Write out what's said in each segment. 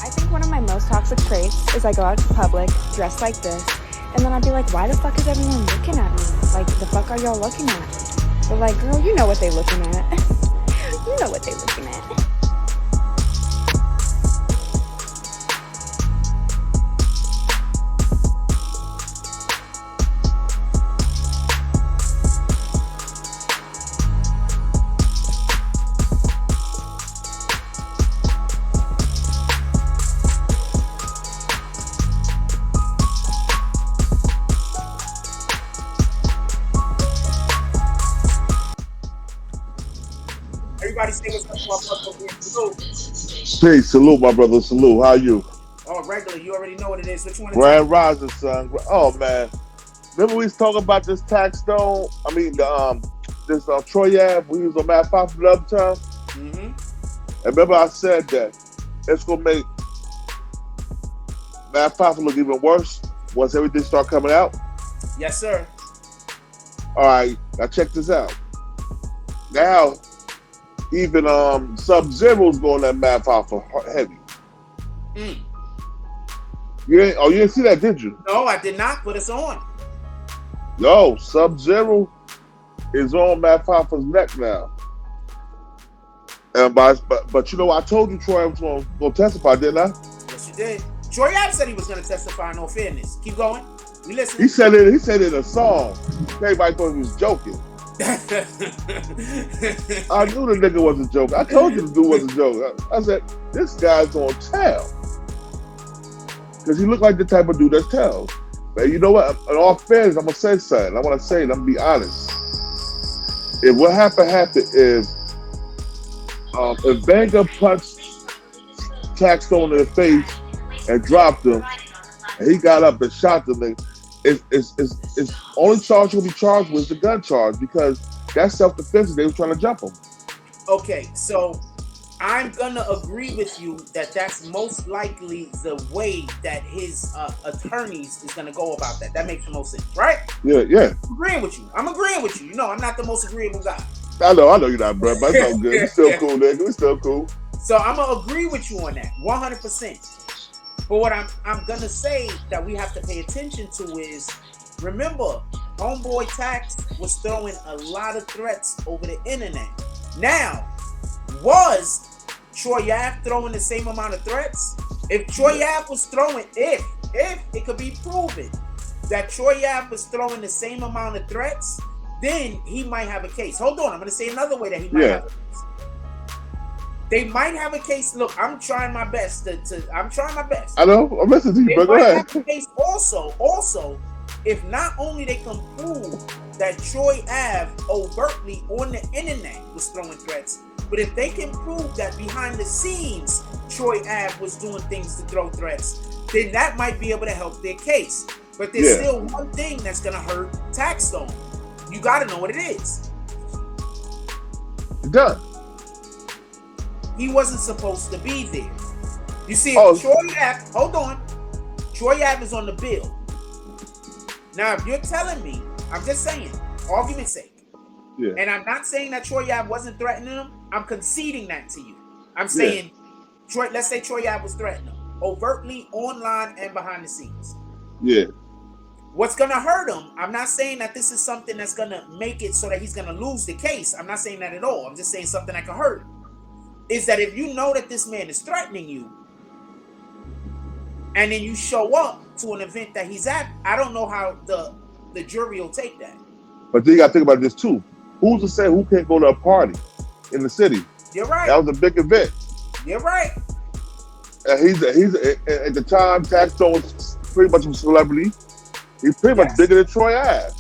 I think one of my most toxic traits is I go out to public dressed like this, and then I'd be like, why the fuck is everyone looking at me? Like, the fuck are y'all looking at? They're like, girl, you know what they looking at. You know what they looking at. Everybody say what's up to my brother over here. Salute. Peace, salute, my brother, salute. How you? Oh, regular. You already know what it is. Which one? Grand Rising, son. Oh man, remember we was talking about this Taxstone? I mean, this Troy Ave. We was on Matt Pop the other time. Mm-hmm. And remember I said that it's gonna make Matt Pop look even worse once everything start coming out. Yes, sir. All right, now check this out. Now, even Sub-Zero's going at Matt Pop for heavy. Mm. You didn't see that, did you? No, I did not. But it's on. Yo, Sub-Zero is on Matt Papa's neck now. And but you know, I told you Troy was going to testify, didn't I? Yes, you did. Troy Ave said he was going to testify. In all fairness, keep going. We listen. He said it. He said it in a song. Everybody thought he was joking. I knew the nigga wasn't joking. I told you the dude wasn't joking. I said this guy's gonna tell because he looked like the type of dude that tells. But you know what? In all fairness, I'm gonna say something. I want to say it. I'm gonna be honest. If what happened is if Banger punched Taxstone in the face and dropped him, and he got up and shot the nigga, it's only charge he'll be charged with the gun charge because that's self-defense. They were trying to jump him. Okay, so I'm gonna agree with you that that's most likely the way that his attorneys is gonna go about that. That makes the most sense, right? Yeah. I'm agreeing with you. You know, I'm not the most agreeable guy. I know you're not, bro, but it's all good. We still cool, nigga. We still cool. So I'm gonna agree with you on that, 100%. But what I'm gonna say that we have to pay attention to is, remember, homeboy Tax was throwing a lot of threats over the internet. Now, was Troy Ave throwing the same amount of threats? If Troy Ave was throwing, if it could be proven that Troy Ave was throwing the same amount of threats, then he might have a case. Hold on, I'm gonna say another way that he might have a case. They might have a case. Look, I'm trying my best I'm trying my best. I know. I'm listening to you, bro. Go ahead. Have a case also, if not only they can prove that Troy Ave overtly on the internet was throwing threats, but if they can prove that behind the scenes Troy Ave was doing things to throw threats, then that might be able to help their case. But there's still one thing that's gonna hurt Taxstone. You gotta know what it is. Done. He wasn't supposed to be there. You see, Troy Ave, hold on. Troy Ave is on the bill. Now, if you're telling me, I'm just saying, argument's sake, and I'm not saying that Troy Ave wasn't threatening him, I'm conceding that to you. I'm saying, let's say Troy Ave was threatening him, overtly, online, and behind the scenes. Yeah. What's going to hurt him, I'm not saying that this is something that's going to make it so that he's going to lose the case. I'm not saying that at all. I'm just saying something that can hurt him. Is that if you know that this man is threatening you, and then you show up to an event that he's at, I don't know how the jury will take that. But then you got to think about this too. Who's to say who can't go to a party in the city? You're right. That was a big event. You're right. He's at the time, Taxstone was pretty much a celebrity. He's pretty much bigger than Troy Ave.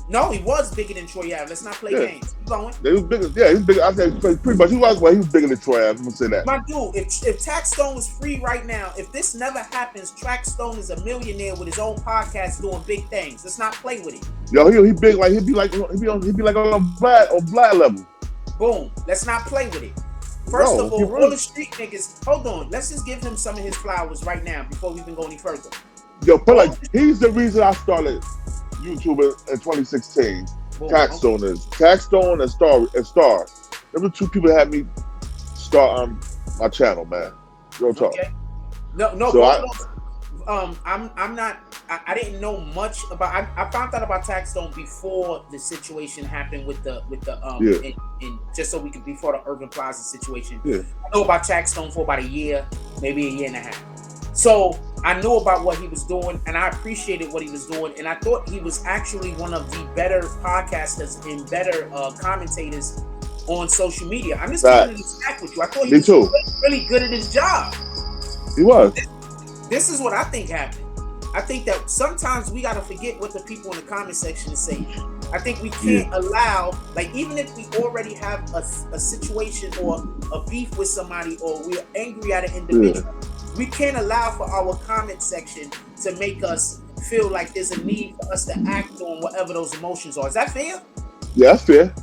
No, he was bigger than Troy Ave. Let's not play games. Keep going. He was bigger. Yeah, he's bigger. I said pretty much. He was bigger than Troy Ave. I'm gonna say that. My dude, if Taxstone was free right now, if this never happens, Taxstone is a millionaire with his own podcast doing big things. Let's not play with it. Yo, he big like he'd be like on Vlad level. Boom. Let's not play with it. First of all the street niggas. Hold on. Let's just give him some of his flowers right now before we even go any further. Yo, but like he's the reason I started YouTube in 2016. Boom. Taxstone is. Taxstone and Star. Them the two people that had me start my channel, man. Real talk. Okay. No. So I'm not. I didn't know much about. I found out about Taxstone before the situation happened with the and just so we could before the Irving Plaza situation. Yeah. I know about Taxstone for about a year, maybe a year and a half. So I knew about what he was doing, and I appreciated what he was doing, and I thought he was actually one of the better podcasters and better commentators on social media. I'm just going to stack with you. I thought he was really good at his job. He was. This is what I think happened. I think that sometimes we got to forget what the people in the comment section say. I think we can't allow, like, even if we already have a situation or a beef with somebody or we're angry at an individual, we can't allow for our comment section to make us feel like there's a need for us to act on whatever those emotions are. Is that fair? Yeah, that's fair.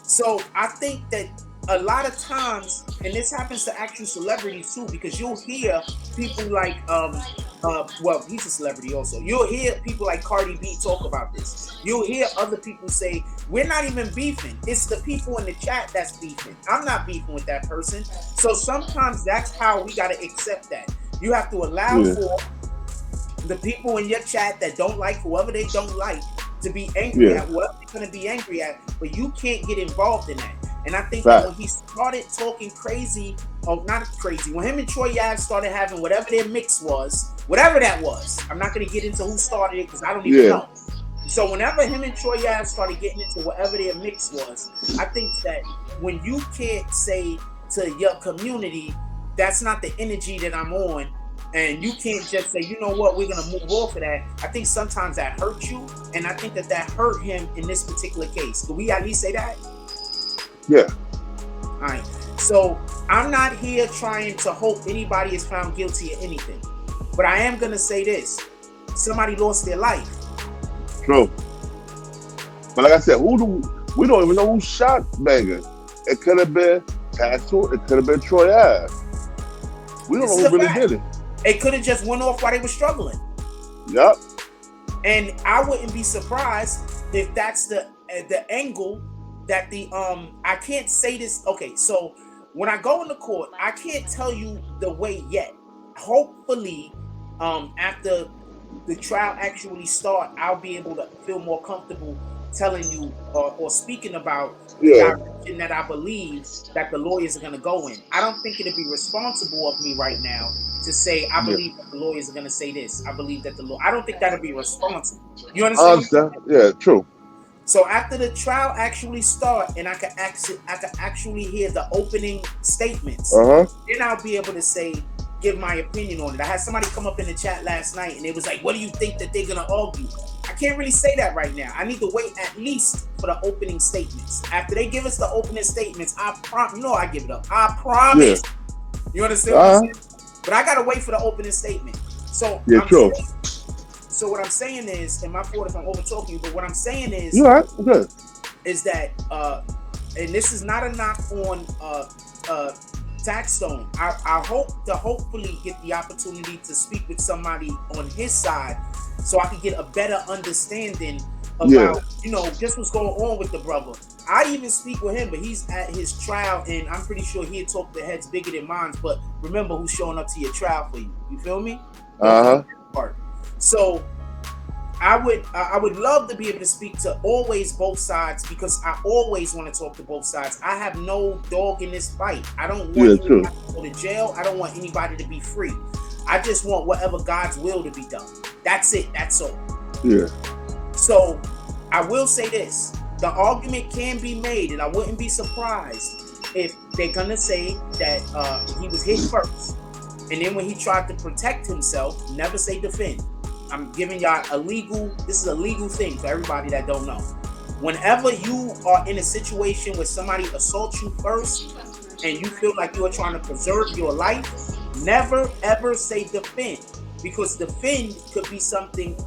So I think that a lot of times, and this happens to actual celebrities too, because you'll hear people like, well, he's a celebrity also. You'll hear people like Cardi B talk about this. You'll hear other people say, we're not even beefing. It's the people in the chat that's beefing. I'm not beefing with that person. So sometimes that's how we got to accept that. You have to allow for the people in your chat that don't like whoever they don't like to be angry at whatever they're going to be angry at, but you can't get involved in that. And I think that when he started talking crazy, or not crazy, when him and Troy Ave started having whatever their mix was, whatever that was, I'm not going to get into who started it because I don't even know. So whenever him and Troy Ave started getting into whatever their mix was, I think that when you can't say to your community, that's not the energy that I'm on, and you can't just say, you know what, we're going to move off of that. I think sometimes that hurts you, and I think that hurt him in this particular case. Could we at least say that? Yeah. All right. So I'm not here trying to hope anybody is found guilty of anything, but I am going to say this. Somebody lost their life. True. But like I said, we don't even know who shot Megan. It could have been Taxstone. It could have been Troy Ave. We don't know who really did it. It could have just went off while they were struggling. Yep. And I wouldn't be surprised if that's the angle that I can't say this. Okay, so when I go into court, I can't tell you the way yet. Hopefully, after the trial actually start, I'll be able to feel more comfortable telling you or speaking about the direction that I believe that the lawyers are going to go in. I don't think it'd be responsible of me right now to say I believe that the lawyers are going to say this. I believe that I don't think that'd be responsible. You understand? Yeah, true. So after the trial actually start and I can actually hear the opening statements, then I'll be able to give my opinion on it. I had somebody come up in the chat last night and it was like, what do you think that they're gonna argue? I can't really say that right now. I need to wait at least for the opening statements. After they give us the opening statements, I give it up. I promise. You understand what I'm saying? But I gotta wait for the opening statement. So true. So what I'm saying is, and my fault if I'm over talking you, but what I'm saying is, is that, and this is not a knock on Taxstone. I hope to hopefully get the opportunity to speak with somebody on his side, so I can get a better understanding about, just what's going on with the brother. I even speak with him, but he's at his trial, and I'm pretty sure he'll talk to heads bigger than mine. But remember who's showing up to your trial for you. You feel me? So I would love to be able to speak to always both sides, because I always want to talk to both sides. I have no dog in this fight. I don't want anybody to go to jail. I don't want anybody to be free. I just want whatever God's will to be done. That's it. That's all. Yeah. So I will say this. The argument can be made, and I wouldn't be surprised if they're going to say that he was hit first. And then when he tried to protect himself, never say defend. I'm giving y'all this is a legal thing for everybody that don't know. Whenever you are in a situation where somebody assaults you first and you feel like you are trying to preserve your life, never ever say defend, because defend could be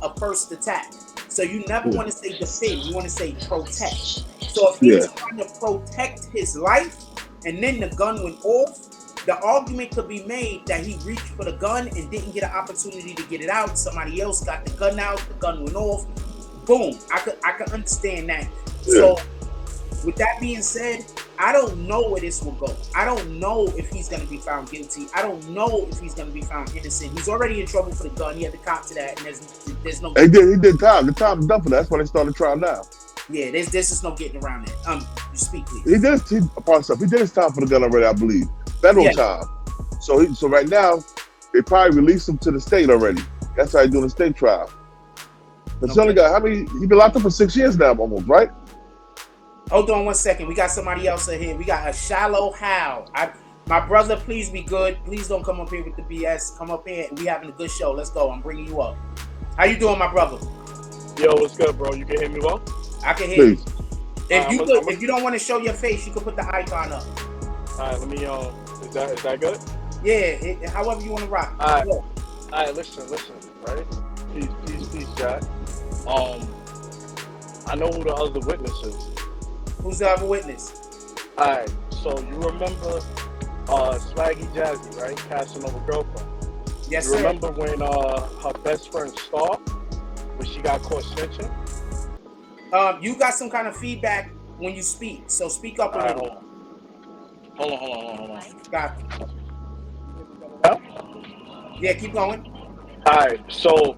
a first attack. So you never want to say defend, you want to say protect. So if he's trying to protect his life and then the gun went off, the argument could be made that he reached for the gun and didn't get an opportunity to get it out. Somebody else got the gun out, the gun went off. Boom. I could understand that. So with that being said, I don't know where this will go. I don't know if he's going to be found guilty. I don't know if he's going to be found innocent. He's already in trouble for the gun. He had to cop to that, and there's no. He did time. The time's done for that. That's why they started trial now. Yeah, there's just no getting around that. You speak, please. He did his time for the gun already, I believe. Federal time. So right now, they probably released him to the state already. That's how he's doing the state trial. But he only got how many? He been locked up for 6 years now, almost, right? Hold on 1 second. We got somebody else in here. We got a Shallow How. My brother, please be good. Please don't come up here with the BS. Come up here. We having a good show. Let's go. I'm bringing you up. How you doing, my brother? Yo, what's good, bro? You can hear me well? I can hear you. If you don't want to show your face, you can put the icon up. All right, let me. Is that good? Yeah. However you want to rock. All right. Listen. Right? Please, Jack. I know who the other witness is. Who's the other witness? All right. So you remember Swaggy Jazzy, right? Casanova girlfriend. Yes, you sir. Remember when her best friend Star, when she got caught snitching? You got some kind of feedback when you speak, so speak up a little. Hold on. Got you. Yeah? Yeah, keep going. All right. So,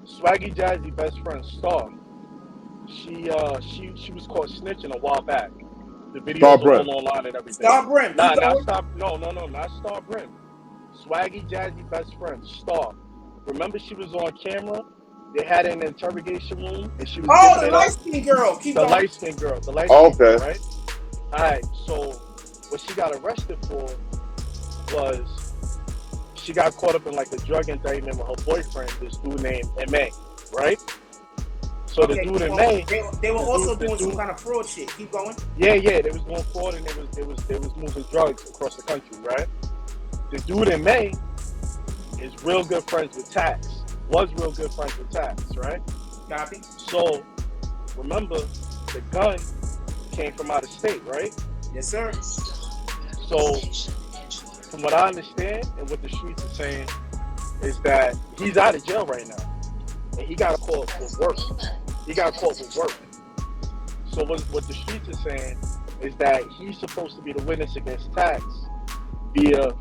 Swaggy Jazzy best friend Star, she was caught snitching a while back. The videos are all online and everything. Star Brim. Not Star. No, not Star Brim. Swaggy Jazzy best friend Star. Remember, she was on camera. They had an interrogation room, and she was. Oh, the light skinned girl. The light skinned girl. Girl, right? All right. So, what she got arrested for was she got caught up in like a drug indictment with her boyfriend, this dude named M.A., right? So the dude M.A. They were also doing some kind of fraud shit. Keep going. Yeah, they was doing fraud and they was moving drugs across the country, right? The dude M.A. is real good friends with Tax. Was real good friends with Tax, right? Copy. So remember, the gun came from out of state, right? Yes, sir. So from what I understand and what the streets are saying is that he's out of jail right now. And he got caught for work. So what the streets are saying is that he's supposed to be the witness against Tax via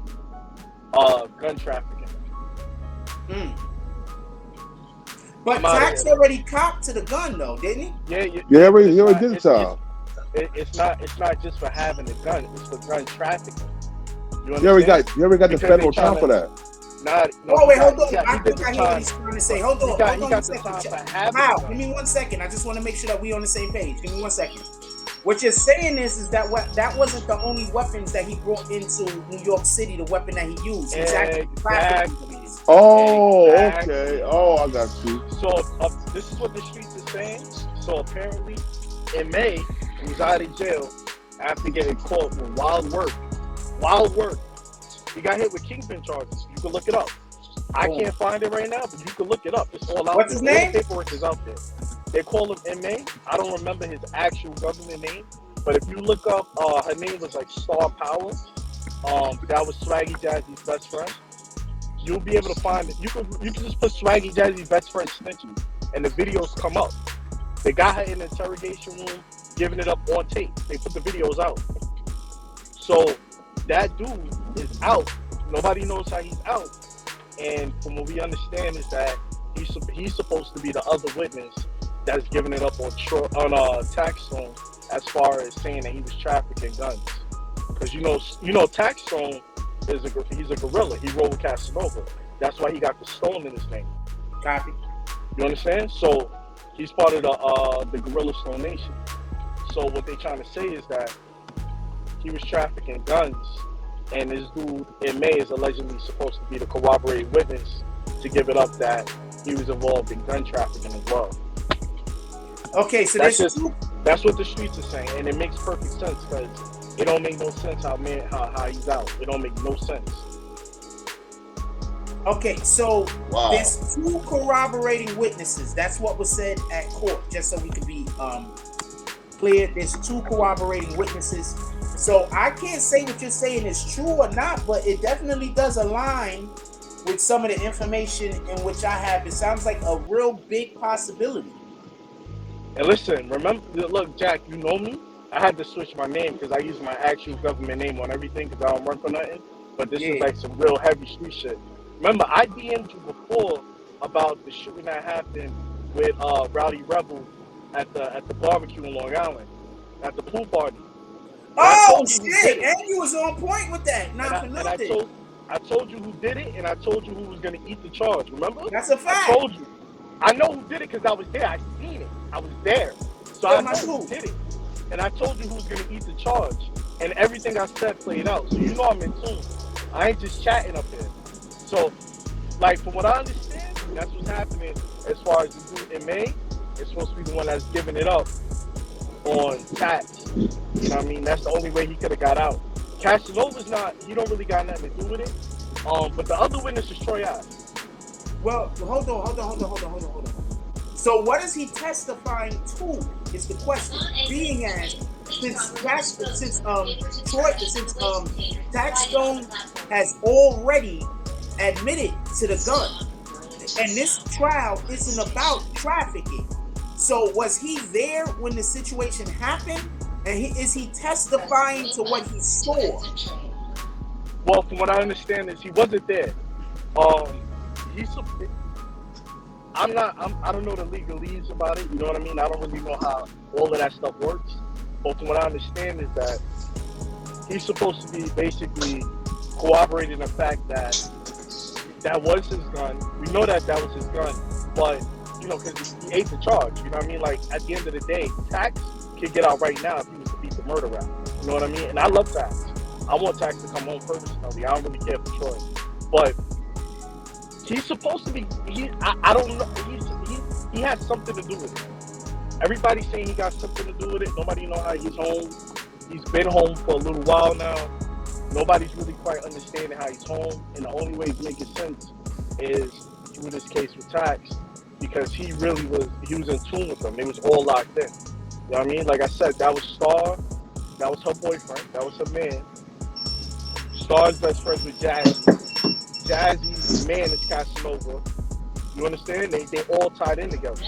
gun trafficking. But Tax already copped to the gun, though, didn't he? Yeah, he already did time. It's not just for having a gun; it's for gun trafficking. You already got the federal time for that. Wait, hold on. I think I hear what he's trying to say. Hold on. Hold on a second. Wow, give me 1 second. I just want to make sure that we're on the same page. Give me 1 second. What you're saying is that that wasn't the only weapons that he brought into New York City, the weapon that he used. Exactly. Oh, okay. Oh, I got you. So this is what the streets are saying. So apparently, in May, he was out of jail after getting caught with wild work. He got hit with kingpin charges. You can look it up. I can't find it right now, but you can look it up. It's all out What's there. his name? All the paperwork is out there. They call him M.A. I don't remember his actual government name, but if you look up, her name was like Star Power. That was Swaggy Jazzy's best friend. You'll be able to find it. You can just put Swaggy Jazzy's best friend snitching, and the videos come up. They got her in the interrogation room, giving it up on tape. They put the videos out. So that dude is out. Nobody knows how he's out. And from what we understand is that he's supposed to be the other witness that's giving it up on Taxstone as far as saying that he was trafficking guns. Because you know Taxstone he's a gorilla. He rolled with Casanova. That's why he got the stone in his name. Copy. You understand? So he's part of the Gorilla Stone Nation. So what they're trying to say is that he was trafficking guns, and this dude in May is allegedly supposed to be the corroborating witness to give it up that he was involved in gun trafficking as well. Okay, so that's what the streets are saying, and it makes perfect sense because it don't make no sense how he's out. It don't make no sense. Okay, so there's 2 corroborating witnesses. That's what was said at court, just so we can be clear. There's 2 corroborating witnesses. So I can't say what you're saying is true or not, but it definitely does align with some of the information in which I have. It sounds like a real big possibility. And listen, remember, look, Jack, you know me. I had to switch my name because I use my actual government name on everything because I don't work for nothing. But this is Yeah. like some real heavy street shit. Remember, I DM'd you before about the shooting that happened with Rowdy Rebel at the barbecue in Long Island, at the pool party. And I Oh told you who did shit! it. And you was on point with that. And Not for nothing. I told you who did it, and I told you who was gonna eat the charge. Remember? That's a I fact. told you. I know who did it because I was there. I seen it. I was there, so Yo, I my know who dude. did it. And I told you who was gonna eat the charge, and everything I said played out. So you know I'm in tune. I ain't just chatting up here. So, like from what I understand, that's what's happening as far as the dude in May. It's supposed to be the one that's giving it up on tax. You know what I mean? That's the only way he could have got out. Castanova's not, he don't really got nothing to do with it. But the other witness is Troy Ave. Well, hold on. So what is he testifying to? Is the question being asked since Taxstone has already admitted to the gun, and this trial isn't about trafficking. So was he there when the situation happened? And is he testifying to what he saw? Well, from what I understand is he wasn't there. He's I don't know the legalese about it. You know what I mean? I don't really know how all of that stuff works. But from what I understand is that he's supposed to be basically corroborating the fact that that was his gun. We know that that was his gun, but you know, because he ate the charge. You know what I mean? Like at the end of the day, Tax could get out right now if he was to beat the murder rap. You know what I mean? And I love Tax. I want Tax to come home personally. I don't really care for Troy, but he's supposed to be. I don't know. He had something to do with it. Everybody's saying he got something to do with it. Nobody know how he's home. He's been home for a little while now. Nobody's really quite understanding how he's home, and the only way it's making sense is through this case with Tax, because he was in tune with them. They was all locked in. You know what I mean? Like I said, that was Star, that was her boyfriend, that was her man. Star's best friends with Jazzy. Jazzy's man is Casanova. You understand? They all tied in together.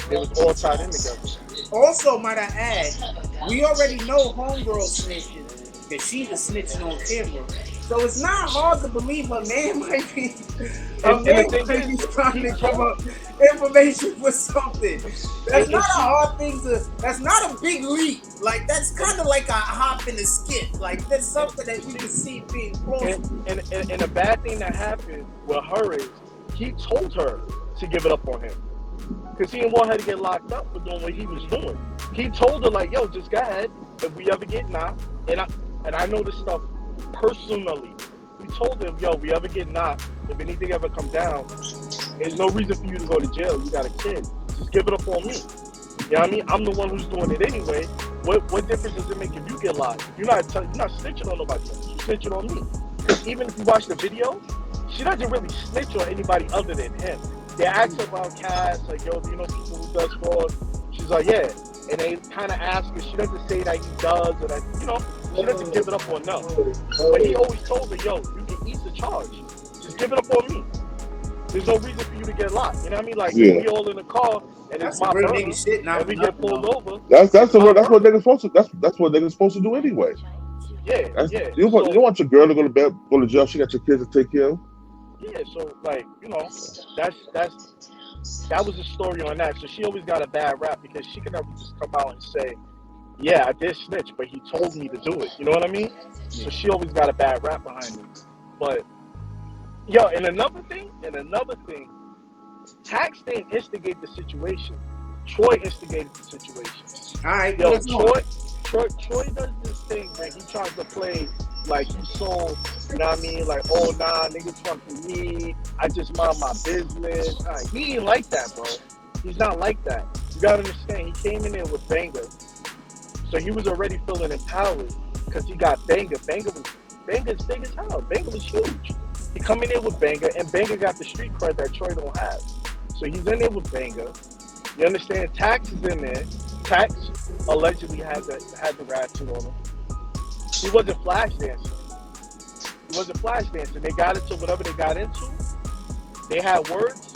They was all tied in together. Also, might I add, we already know homegirl snitching, that she's a snitching on camera. So it's not hard to believe her man might be trying to come up information for something. That's not a hard thing that's not a big leap. Like that's kind of like a hop and a skip. Like that's something that you can see being plausible. And the bad thing that happened with her is he told her to give it up on him. Because he didn't want her to get locked up for doing what he was doing. He told her like, yo, just go ahead. If we ever get knocked, and I know this stuff personally. We told him, yo, we ever get knocked, if anything ever come down, there's no reason for you to go to jail. You got a kid. Just give it up on me. You know what I mean? I'm the one who's doing it anyway. What difference does it make if you get locked? You're not snitching on nobody else. You're snitching on me. Because even if you watch the video, she doesn't really snitch on anybody other than him. They ask her about Cass, like, yo, do you know people who does fraud? She's like, yeah. And they kind of ask her, she doesn't say that he does, or that, you know, she doesn't give it up on no. But he always told her, yo, you can eat the charge. Just give it up on me. There's no reason for you to get locked. You know what I mean? Like, we all in the car, and it's my burner, and we get pulled over. That's what they're supposed to. That's what they're supposed to do anyway. Yeah. You don't want your girl to go to jail. She got your kids to take care of. Yeah, so like, you know, that was a story on that. So she always got a bad rap because she can never just come out and say, yeah, I did snitch, but he told me to do it. You know what I mean? So she always got a bad rap behind it. But yo, and another thing, Tax didn't instigate the situation. Troy instigated the situation. All right, yo, Troy does this thing where he tries to play like he's so, you know what I mean? Like, oh nah, niggas fucking me. I just mind my business. Nah, he ain't like that, bro. He's not like that. You gotta understand, he came in there with Banger. So he was already feeling empowered because he got Banger. Banger's big as hell. Banger was huge. He come in there with Banger, and Banger got the street cred that Troy don't have. So he's in there with Banger. You understand? Tax is in there. Tax allegedly had the ratchet on him. He wasn't flash dancing. They got into whatever they got into. They had words,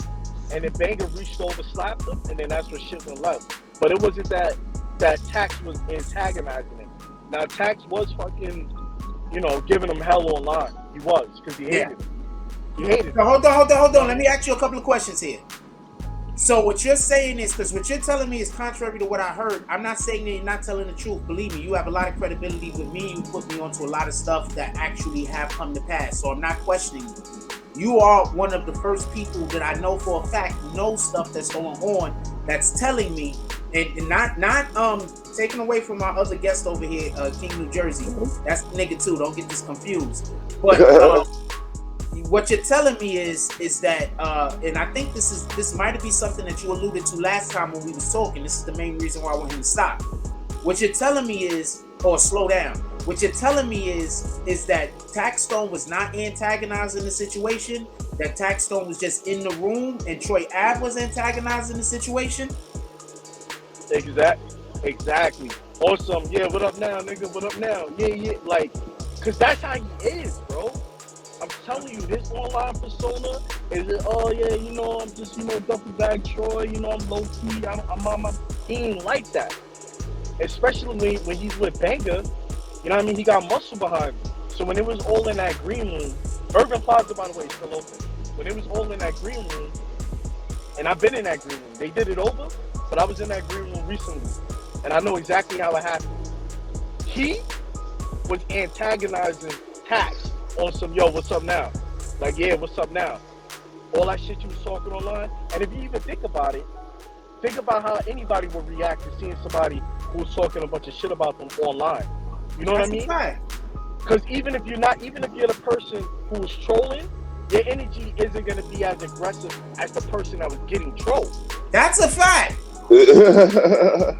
and then Banger reached over, slapped him, and then that's when shit went left. But it wasn't that Tax was antagonizing him. Now Tax was fucking, giving him hell online. He was, because he hated him. He hated him. So hold on. Let me ask you a couple of questions here. So what you're saying is, because what you're telling me is contrary to what I heard. I'm not saying that you're not telling the truth. Believe me, you have a lot of credibility with me. You put me onto a lot of stuff that actually have come to pass. So I'm not questioning you. You are one of the first people that I know for a fact know stuff that's going on, that's telling me, and not taking away from my other guest over here, King New Jersey. That's the nigga too. Don't get this confused. But what you're telling me is that, and I think this might be something that you alluded to last time when we was talking. This is the main reason why I want him to stop. What you're telling me is, or slow down. What you're telling me is that Taxstone was not antagonizing the situation. That Taxstone was just in the room, and Troy Ave was antagonizing the situation. Exactly. Awesome. Yeah. What up now, nigga? What up now? Yeah. Like, cause that's how he is, bro. I'm telling you, this online persona is, oh yeah, I'm just, duffel bag Troy, I'm low key, I'm on my, he ain't like that. Especially when he's with Banger, he got muscle behind him. So when it was all in that green room, Irving Plaza, by the way, is still open. When it was all in that green room, and I've been in that green room, they did it over, but I was in that green room recently, and I know exactly how it happened. He was antagonizing Tax on some, yo, what's up now? Like, yeah, what's up now? All that shit you was talking online. And if you even think about it, think about how anybody would react to seeing somebody who was talking a bunch of shit about them online. You know what I mean? Because even if you're the person who is trolling, your energy isn't going to be as aggressive as the person that was getting trolled. That's a fact. Good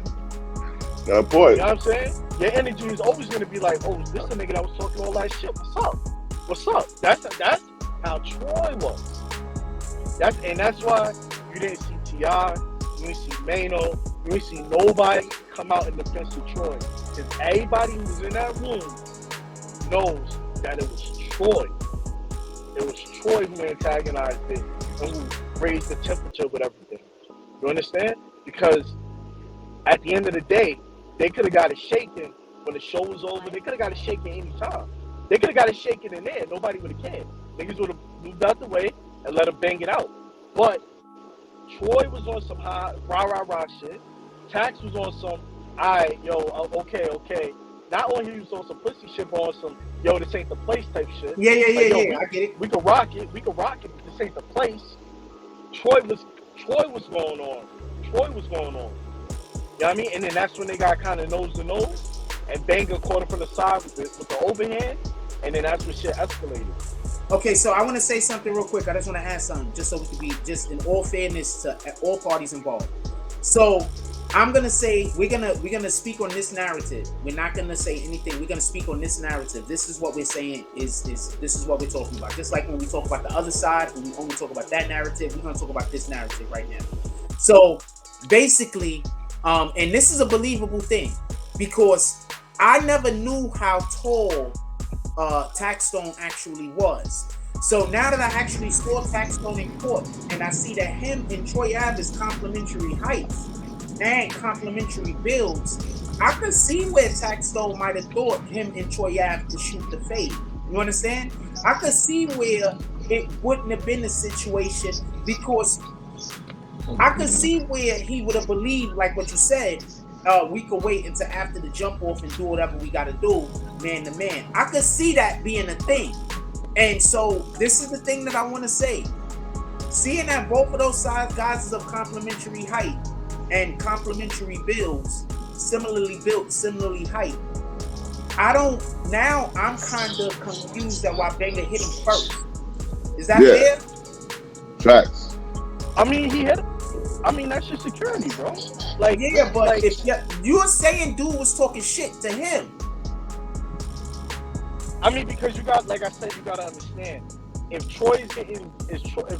point. You know what I'm saying? Your energy is always going to be like, oh, this is the nigga that was talking all that shit. What's up? That's how Troy was. That's why you didn't see T.I., you didn't see Mano, you didn't see nobody come out in defense of Troy. Because everybody who's in that room knows that it was Troy. It was Troy who antagonized it and who raised the temperature with everything. You understand? Because at the end of the day, they could have got it shaken when the show was over. They could have got it shaken any time. They could have got it shaken in there. Nobody would have cared. Niggas would have moved out the way and let them bang it out. But Troy was on some high rah shit. Tax was on some, okay. Not only he was on some pussy shit, but on some, yo, this ain't the place type shit. Yeah. I get it. We can rock it, but this ain't the place. Troy was going on. You know what I mean? And then that's when they got kind of nose to nose, and Banger caught him from the side with the overhand, and then that's when shit escalated. Okay, so I want to say something real quick. I just want to add something, just so we can be just in all fairness to all parties involved. So I'm gonna say we're gonna speak on this narrative. We're not gonna say anything. We're gonna speak on this narrative. This is what we're saying. Is this is what we're talking about? Just like when we talk about the other side, when we only talk about that narrative, we're gonna talk about this narrative right now. So basically, and this is a believable thing because I never knew how tall Taxstone actually was. So now that I actually saw Taxstone in court and I see that him and Troy Ave is complementary heights and complementary builds, I could see where Taxstone might have thought him and Troy Ave could shoot the fade. You understand? I could see where it wouldn't have been a situation because I could see where he would have believed, like what you said, we could wait until after the jump off and do whatever we got to do, man to man. I could see that being a thing. And so this is the thing that I want to say. Seeing that both of those guys is of complementary height and complementary builds, similarly built, similarly height, I'm kind of confused at why Banger hit him first. Is that fair? Facts. I mean, that's your security, bro. Like, yeah, but like, if you're saying dude was talking shit to him. I mean, because you got, like I said, you got to understand, if Troy is getting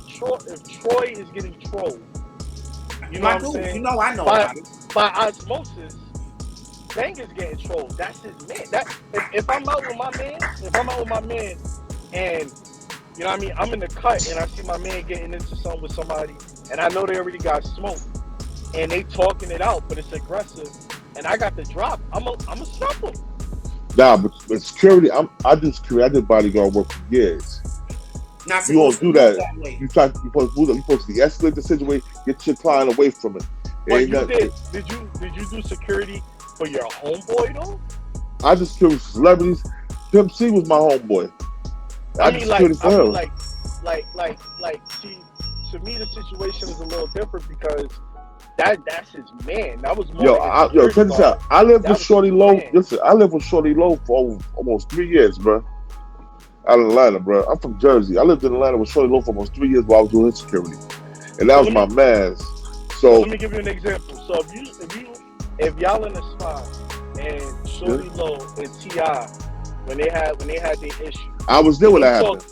trolled, you know what I'm saying? You know I know about it. By osmosis, Banger's getting trolled. That's his man. If I'm out with my man, and you know what I mean, I'm in the cut and I see my man getting into something with somebody, and I know they already got smoked. and they talking it out, but it's aggressive, and I got the drop, I'm a stop them. Nah, but security, I do security. I did bodyguard work for years. Not You don't supposed do to move that. way. You supposed to move. You supposed to de-escalate the situation, get your client away from it. But Ain't you nothing. did you do security for your homeboy though? I just security for celebrities. Pimp C was my homeboy. I did security for him. See, to me the situation is a little different because that's his man. That was more Yo, check this out. I lived That with was Shorty his Low. man. Listen, I lived with Shorty Low for almost 3 years, bro. Out of Atlanta, bro. I'm from Jersey. I lived in Atlanta with Shorty Low for almost 3 years while I was doing his security, and that was my man's. So let me give you an example. So if y'all in a spot and Shorty Low and T.I. when they had their issue, I was there when that happened.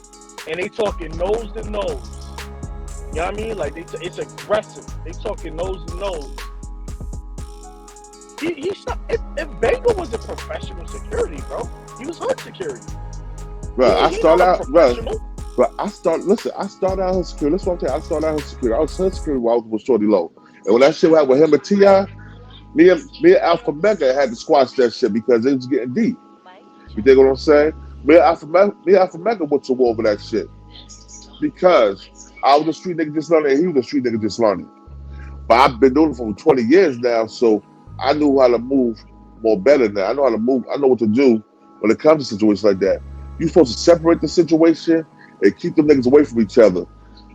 And they talking nose to nose. You know what I mean? Like it's aggressive. They talking nose to nose. If Bengal was a professional security, bro, he was hood security. Bro, I started out, I started out in security. That's what I'm saying. I started out in security. I was in security while I was with Shorty Low. And when that shit happened with him and T.I., me and Alpha Mega had to squash that shit because it was getting deep. You dig what I'm saying? Me and Alpha Mega went to war over that shit. Because I was a street nigga just learning and he was a street nigga just learning. But I've been doing it for 20 years now, so I knew how to move more better now. I know how to move. I know what to do when it comes to situations like that. You're supposed to separate the situation and keep them niggas away from each other.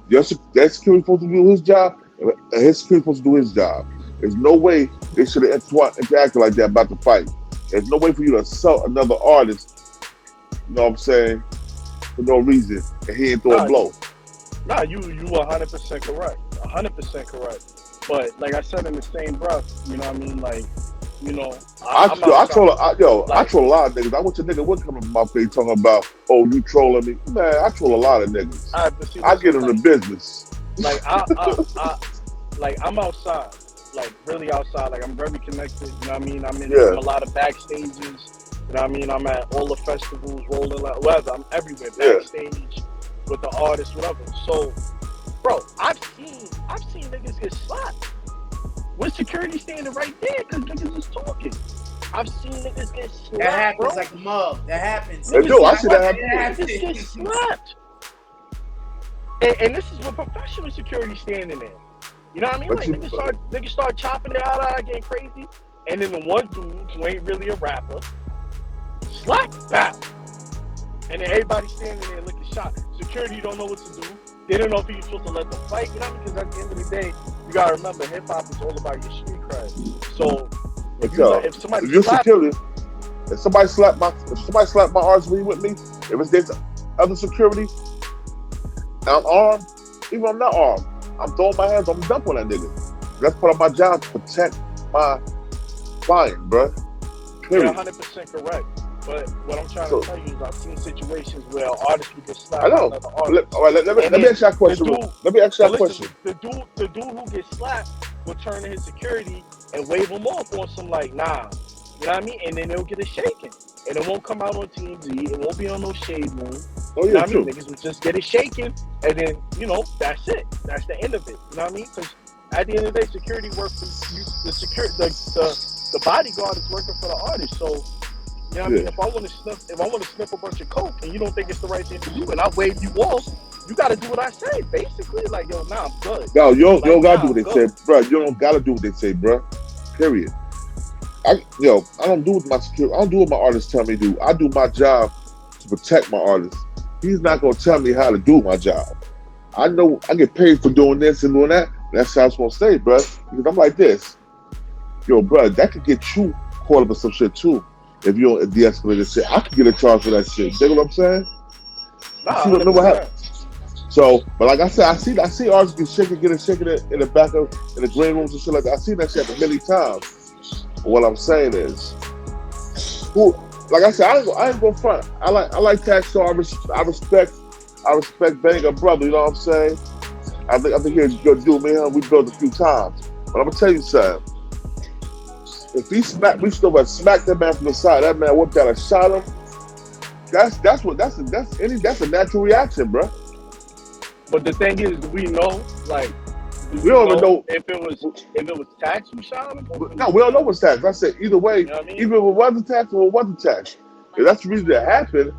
That security supposed to do his job, and his security supposed to do his job. There's no way they should have interacted like that about the fight. There's no way for you to assault another artist, you know what I'm saying, for no reason, and he ain't throw a blow. Nah, you 100% correct. 100% correct. But like I said in the same breath, you know what I mean? Like, you know, I troll a lot of niggas. I wish a nigga would come in my face talking about, oh, you trolling me. Man, I troll a lot of niggas. I get in the business. Like I'm outside, like really outside. Like I'm very connected. You know what I mean? I'm in a lot of backstages. You know what I mean? I'm at all the festivals, rolling like whatever. I'm everywhere backstage with the artists, whatever. So, bro, I've seen niggas get slapped with security standing right there because niggas is talking. I've seen niggas get slapped. That happens, bro. like a mug. That happens. I see that happen. Niggas get slapped. And this is with professional security standing there. You know what I mean? Like niggas start chopping it out, getting crazy, and then the one dude who ain't really a rapper, slap, bow. And then everybody standing there looking shocked. Security don't know what to do. They don't know if you're supposed to let them fight. You know what I mean? Because at the end of the day, you gotta remember, hip hop is all about your street cred. So if somebody slap my artist with me, if it's this other security, I'm armed, even if I'm not armed, I'm throwing my hands, I'm dumping that nigga. That's part of my job to protect my client, bro. You're 100% correct. But what I'm trying to tell you is I've seen situations where artists will get slapped. I know. Let me ask you a question. The dude who gets slapped will turn to his security and wave him off on some like, nah. You know what I mean? And then they'll get it shaken. And it won't come out on TV. It won't be on no shade room. Oh, yeah, you know what true. I mean? Niggas will just get it shaken. And then, you know, that's it. That's the end of it. You know what I mean? Because at the end of the day, security works for you. The bodyguard is working for the artist. So, you know what I mean? If I want to sniff a bunch of coke and you don't think it's the right thing to do, and I wave you off, you got to do what I say. Basically, like, yo, nah, I'm good. Yo, you don't got to do what they say, bro. You don't got to do what they say, bro. Period. I don't do what my security. I don't do what my artists tell me to do. I do my job to protect my artists. He's not gonna tell me how to do my job. I know I get paid for doing this and doing that. That's how it's gonna stay, bro. Because I'm like this. Yo, bro, that could get you caught up in some shit too. If you don't de-escalate this shit, I could get a charge for that shit. You know what I'm saying? Nah, what happened. So, but like I said, I see artists get shaking in the back of in the green rooms and shit like that. I've seen that shit many times. But what I'm saying is, like I said, I ain't gonna front. I like Taxstone. I respect Banger brother. You know what I'm saying? I think he's a good dude. Me and him, we built a few times. But I'm gonna tell you something. If we still have smacked that man from the side, that man whipped out and shot him. That's a natural reaction, bro. But the thing is, we know, like, Do We you don't even know. if it was tax who shot him? No, we don't know what's tax. I said either way, You know what I mean? even if it wasn't tax or it wasn't tax, if that's the reason it happened,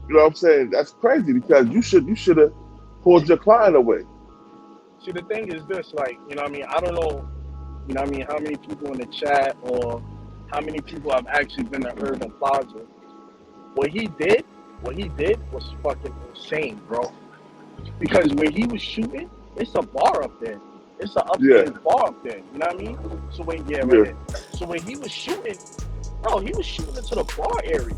you know what I'm saying? That's crazy because you should have pulled your client away. See, the thing is this, like, you know what I mean? I don't know, you know what I mean, how many people in the chat or how many people have actually been to Irving Plaza. What he did was fucking insane, bro. Because where he was shooting, it's a bar up there. It's an upstairs bar up there. You know what I mean? So when So when he was shooting, bro, he was shooting into the bar area.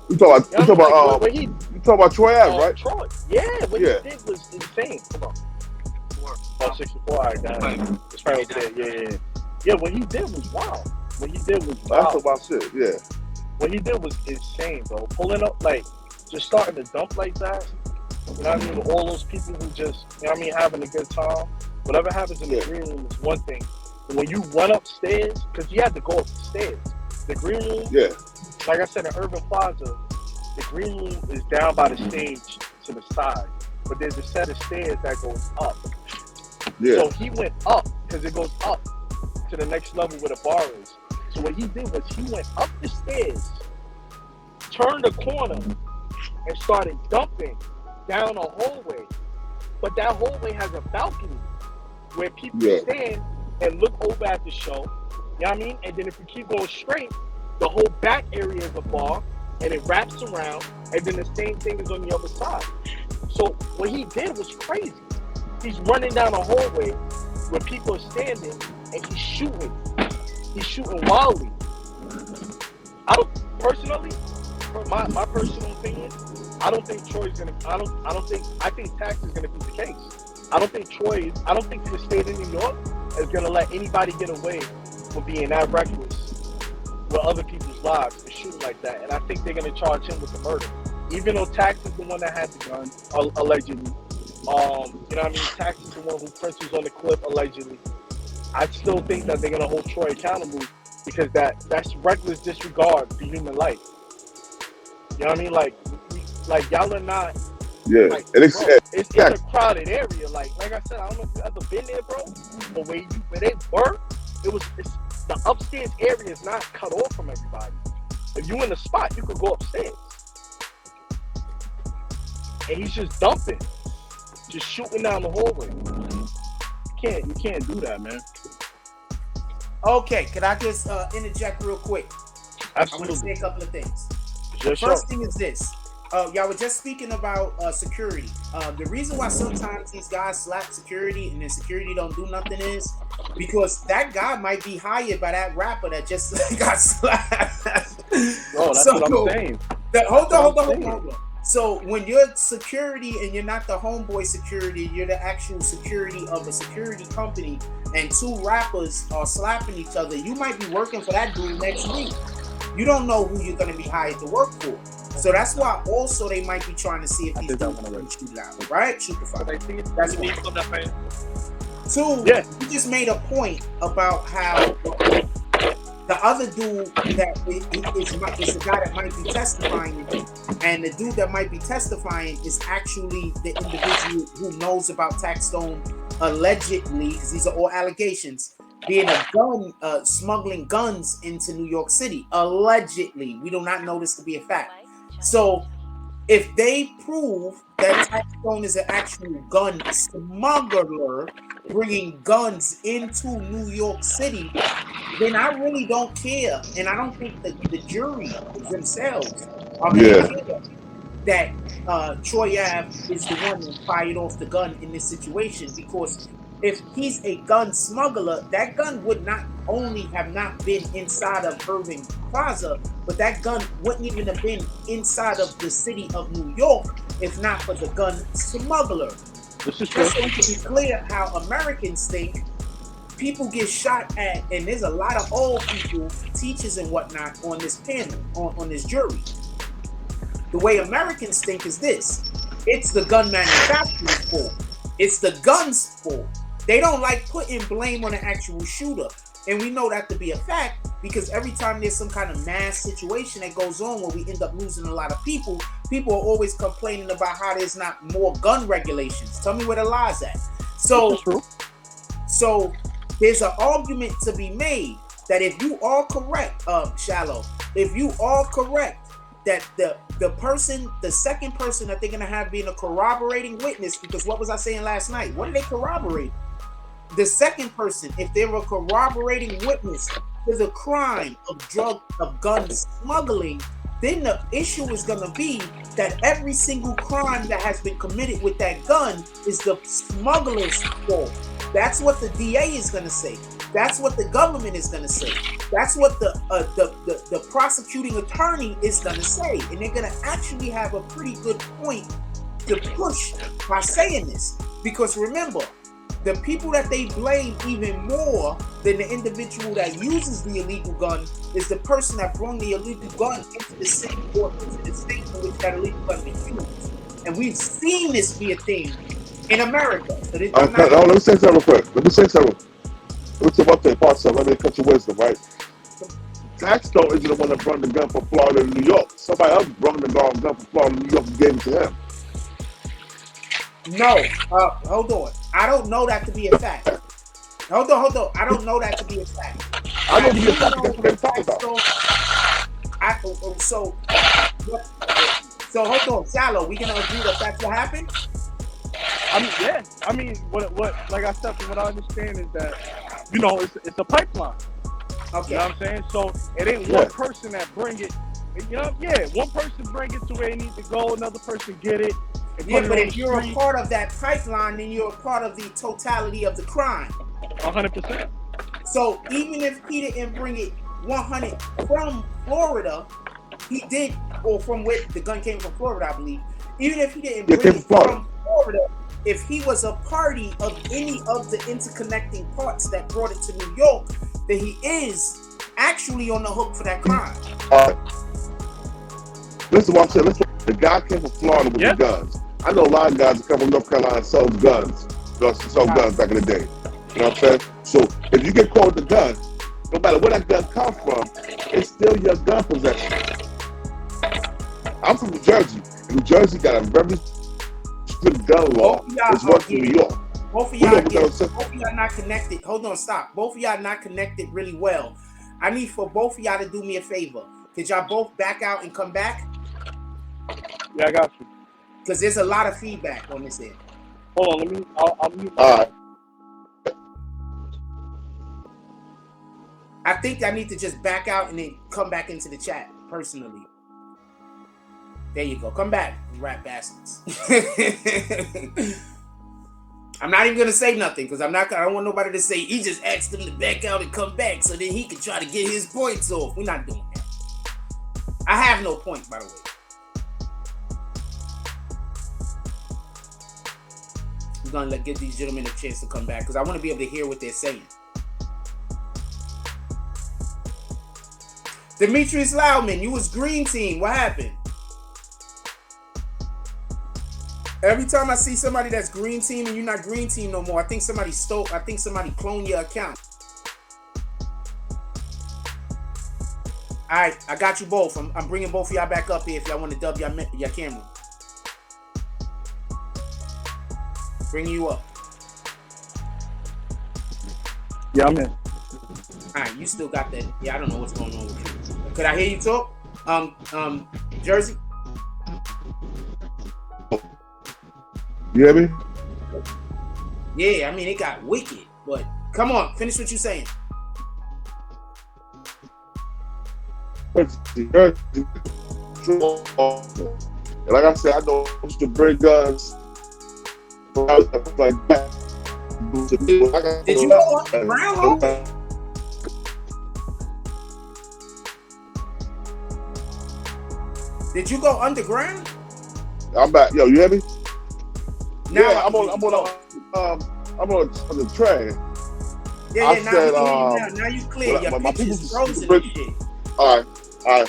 You talking about like, you talking about Troy Ave, right? Troy. Yeah, what he did was insane. Come on. Oh, 64, all right, guys. It's right over there. Yeah. Yeah, what he did was wild. What he did was wild. That's about shit, yeah. What he did was insane, bro. Pulling up, like, just starting to dump like that. You know what I mean? All those people who just, you know what I mean, having a good time. Whatever happens in the green room is one thing. But when you run upstairs, because you had to go up the stairs. The green room, like I said, in Irving Plaza, the green room is down by the stage to the side. But there's a set of stairs that goes up. Yeah. So he went up, because it goes up to the next level where the bar is. So what he did was he went up the stairs, turned the corner, and started dumping down a hallway. But that hallway has a balcony where people stand and look over at the show. You know what I mean? And then if you keep going straight, the whole back area is a bar, and it wraps around, and then the same thing is on the other side. So what he did was crazy. He's running down a hallway where people are standing, and he's shooting. He's shooting wildly. I don't personally, my personal opinion, I don't think Troy's gonna. I think tax is gonna be the case. I don't think the state of New York is gonna let anybody get away with being that reckless with other people's lives and shooting like that. And I think they're gonna charge him with the murder, even though Tax is the one that had the gun allegedly. You know what I mean? Tax is the one who Prince was on the clip allegedly. I still think that they're gonna hold Troy accountable because that's reckless disregard for human life. You know what I mean? Like y'all are not. Yeah, like, and it's a crowded area. Like I said, I don't know if you've ever been there, bro. But where they were, it's the upstairs area is not cut off from everybody. If you in the spot, you could go upstairs. And he's just dumping, just shooting down the hallway. You can't do that, man. Okay, can I just interject real quick? Absolutely. I want to say a couple of things. The first thing is this. Y'all were just speaking about security. The reason why sometimes these guys slap security and then security don't do nothing is because that guy might be hired by that rapper that just got slapped. Oh, that's what I'm saying. Hold on. So when you're security and you're not the homeboy security, you're the actual security of a security company, and two rappers are slapping each other, you might be working for that dude next week. You don't know who you're going to be hired to work for. So that's why also they might be trying to see if these dudes can shoot it out, right? Shoot the fire. That's one. Two, you just made a point about how the other dude that is the guy that might be testifying, and the dude that might be testifying is actually the individual who knows about Taxstone allegedly, because these are all allegations, being a gun, smuggling guns into New York City. Allegedly. We do not know this to be a fact. So if they prove that Taxstone is an actual gun smuggler bringing guns into New York City, then I really don't care. And I don't think that the jury themselves are going to care that Troy Ave is the one that fired off the gun in this situation, because if he's a gun smuggler, that gun would not only have not been inside of Irving Plaza, but that gun wouldn't even have been inside of the city of New York if not for the gun smuggler. This is true. Just to be clear how Americans think, people get shot at, and there's a lot of old people, teachers and whatnot on this panel, on this jury. The way Americans think is this: it's the gun manufacturer's fault. It's the gun's fault. They don't like putting blame on the actual shooter. And we know that to be a fact because every time there's some kind of mass situation that goes on where we end up losing a lot of people, people are always complaining about how there's not more gun regulations. Tell me where the law's at. So So there's an argument to be made that if you are correct, Shallow, if you are correct that the second person that they're gonna have being a corroborating witness, because what was I saying last night? What did they corroborate? The second person, if they're a corroborating witness to the crime of gun smuggling, then the issue is gonna be that every single crime that has been committed with that gun is the smuggler's fault. That's what the DA is gonna say. That's what the government is gonna say. That's what the prosecuting attorney is gonna say, and they're gonna actually have a pretty good point to push by saying this. Because remember, the people that they blame even more than the individual that uses the illegal gun is the person that brought the illegal gun into the city or into the state in which that illegal gun is used. And we've seen this be a thing in America. So let me say something real quick. Let me say one thing, let me cut your wisdom, right? Taxstone isn't the one that brought the gun from Florida to New York. Somebody else brought the gun from Florida to New York and gave it to him. No, hold on. I don't know that to be a fact. Hold on. I don't know that to be a fact. I know to be a fact. That's what they're talking about. So hold on, Shallow. We gonna agree that that's what happened? I mean, yeah. I mean, what? Like I said, from what I understand is that, you know, it's a pipeline. Okay. You know what I'm saying? So it ain't one person that bring it. You know, one person bring it to where it needs to go, another person get it. Yeah, but if you're a part of that pipeline, then you're a part of the totality of the crime. 100%. So even if he didn't bring it 100 from Florida, he did, or from where the gun came from Florida, I believe. Even if he didn't bring it from Florida, if he was a party of any of the interconnecting parts that brought it to New York, then he is actually on the hook for that crime. Listen to what I'm saying. The guy came from Florida with the guns. I know a lot of guys that come from North Carolina and sold guns. Sold guns back in the day. You know what I'm saying? So if you get caught with the gun, no matter where that gun comes from, it's still your gun possession. I'm from New Jersey. New Jersey got a very strict gun law. It's worse than New York. Both of y'all not connected. Hold on, stop. Both of y'all not connected really well. I need for both of y'all to do me a favor. Could y'all both back out and come back? Yeah, I got you. Because there's a lot of feedback on this end. Hold on, I'll mute. All right. I think I need to just back out and then come back into the chat personally. There you go. Come back, you rat bastards. I'm not even gonna say nothing because I don't want nobody to say he just asked him to back out and come back so then he can try to get his points off. We're not doing that. I have no point, by the way. I'm gonna give these gentlemen a chance to come back because I want to be able to hear what they're saying. Demetrius Loudman, you was green team. What happened? Every time I see somebody that's green team and you're not green team no more, I think somebody cloned your account. All right, I got you both. I'm bringing both of y'all back up here if y'all want to dub your camera. Bring you up. Yeah, I'm in. All right, you still got that. Yeah, I don't know what's going on with you. Could I hear you talk? Jersey? You hear me? Yeah, I mean, it got wicked, but come on, finish what you're saying. And like I said, I know to bring guns like that. Did you go underground? Did you go underground? I'm back. Yo, you hear me? Now yeah, I'm on the train. Yeah, now you clear. Your picture's frozen and shit. All right.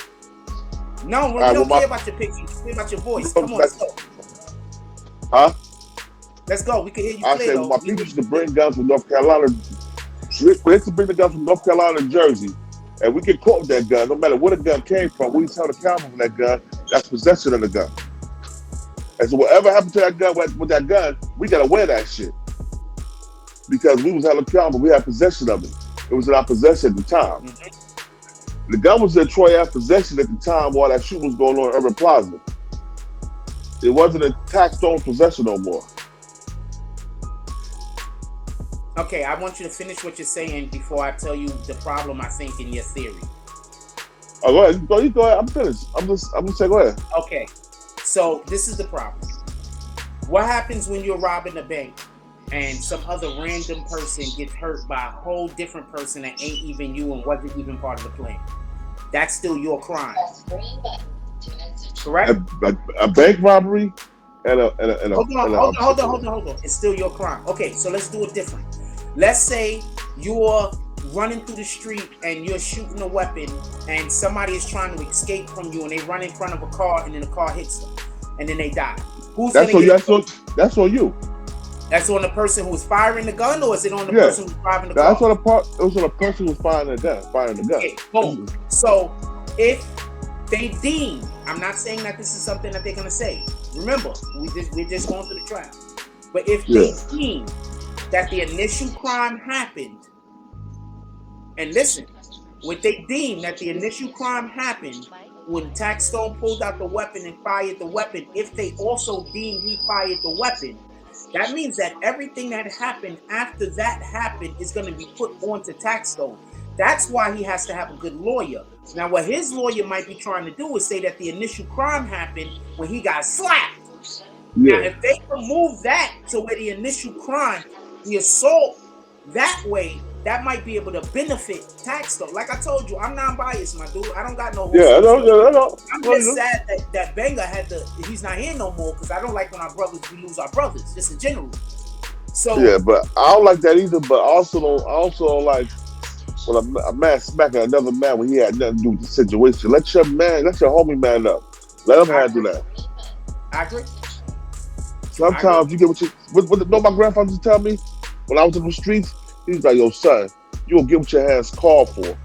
No, we don't care about your picture. We care about your voice. Come on, let's go. Huh? Let's go. We can hear you clear. I said my people used to bring guns from North Carolina. We used to bring the guns from North Carolina and Jersey. And we get caught with that gun. No matter where the gun came from, we tell the camera from that gun, that's possession of the gun. And so whatever happened to that gun with that gun, we gotta wear that shit. because we was held accountable. We had possession of it. It was in our possession at the time. Mm-hmm. The gun was in Troy Ave possession at the time while that shooting was going on in Irving Plaza. It wasn't in Taxstone possession no more. Okay, I want you to finish what you're saying before I tell you the problem I think in your theory. Oh, go ahead. You go ahead. I'm finished. I'm just saying, go ahead. Okay, so this is the problem. What happens when you're robbing a bank and some other random person gets hurt by a whole different person that ain't even you and wasn't even part of the plan? That's still your crime. Correct? A bank robbery and a hold on. It's still your crime. Okay, so let's do it different. Let's say you're running through the street and you're shooting a weapon and somebody is trying to escape from you and they run in front of a car and then the car hits them and then they die. That's on you. That's on the person who's firing the gun, or is it on the person who's driving the car? It was on the person who's firing the gun. Okay, boom. So if they deem, I'm not saying that this is something that they're gonna say. Remember, we're just going through the trial. But if they deem that the initial crime happened, and listen, when they deem that the initial crime happened when Taxstone pulled out the weapon and fired the weapon, if they also deem he fired the weapon, that means that everything that happened after that happened is going to be put onto Taxstone. That's why he has to have a good lawyer. Now, what his lawyer might be trying to do is say that the initial crime happened when he got slapped. Yeah. Now, if they remove that to where the initial crime, the assault, that way, that might be able to benefit Taxstone. Like I told you, I'm non-biased, my dude. I don't got no. Yeah, I know. I'm just sad that Benga he's not here no more, because I don't like when we lose our brothers, just in general. So yeah, but I don't like that either. But also don't like when a man smacking another man when he had nothing to do with the situation. Let your homie man up. Let him handle that. I agree. Sometimes you get what my grandfather used to tell me when I was in the streets. He's like, yo, son, you gonna get what your hands called for.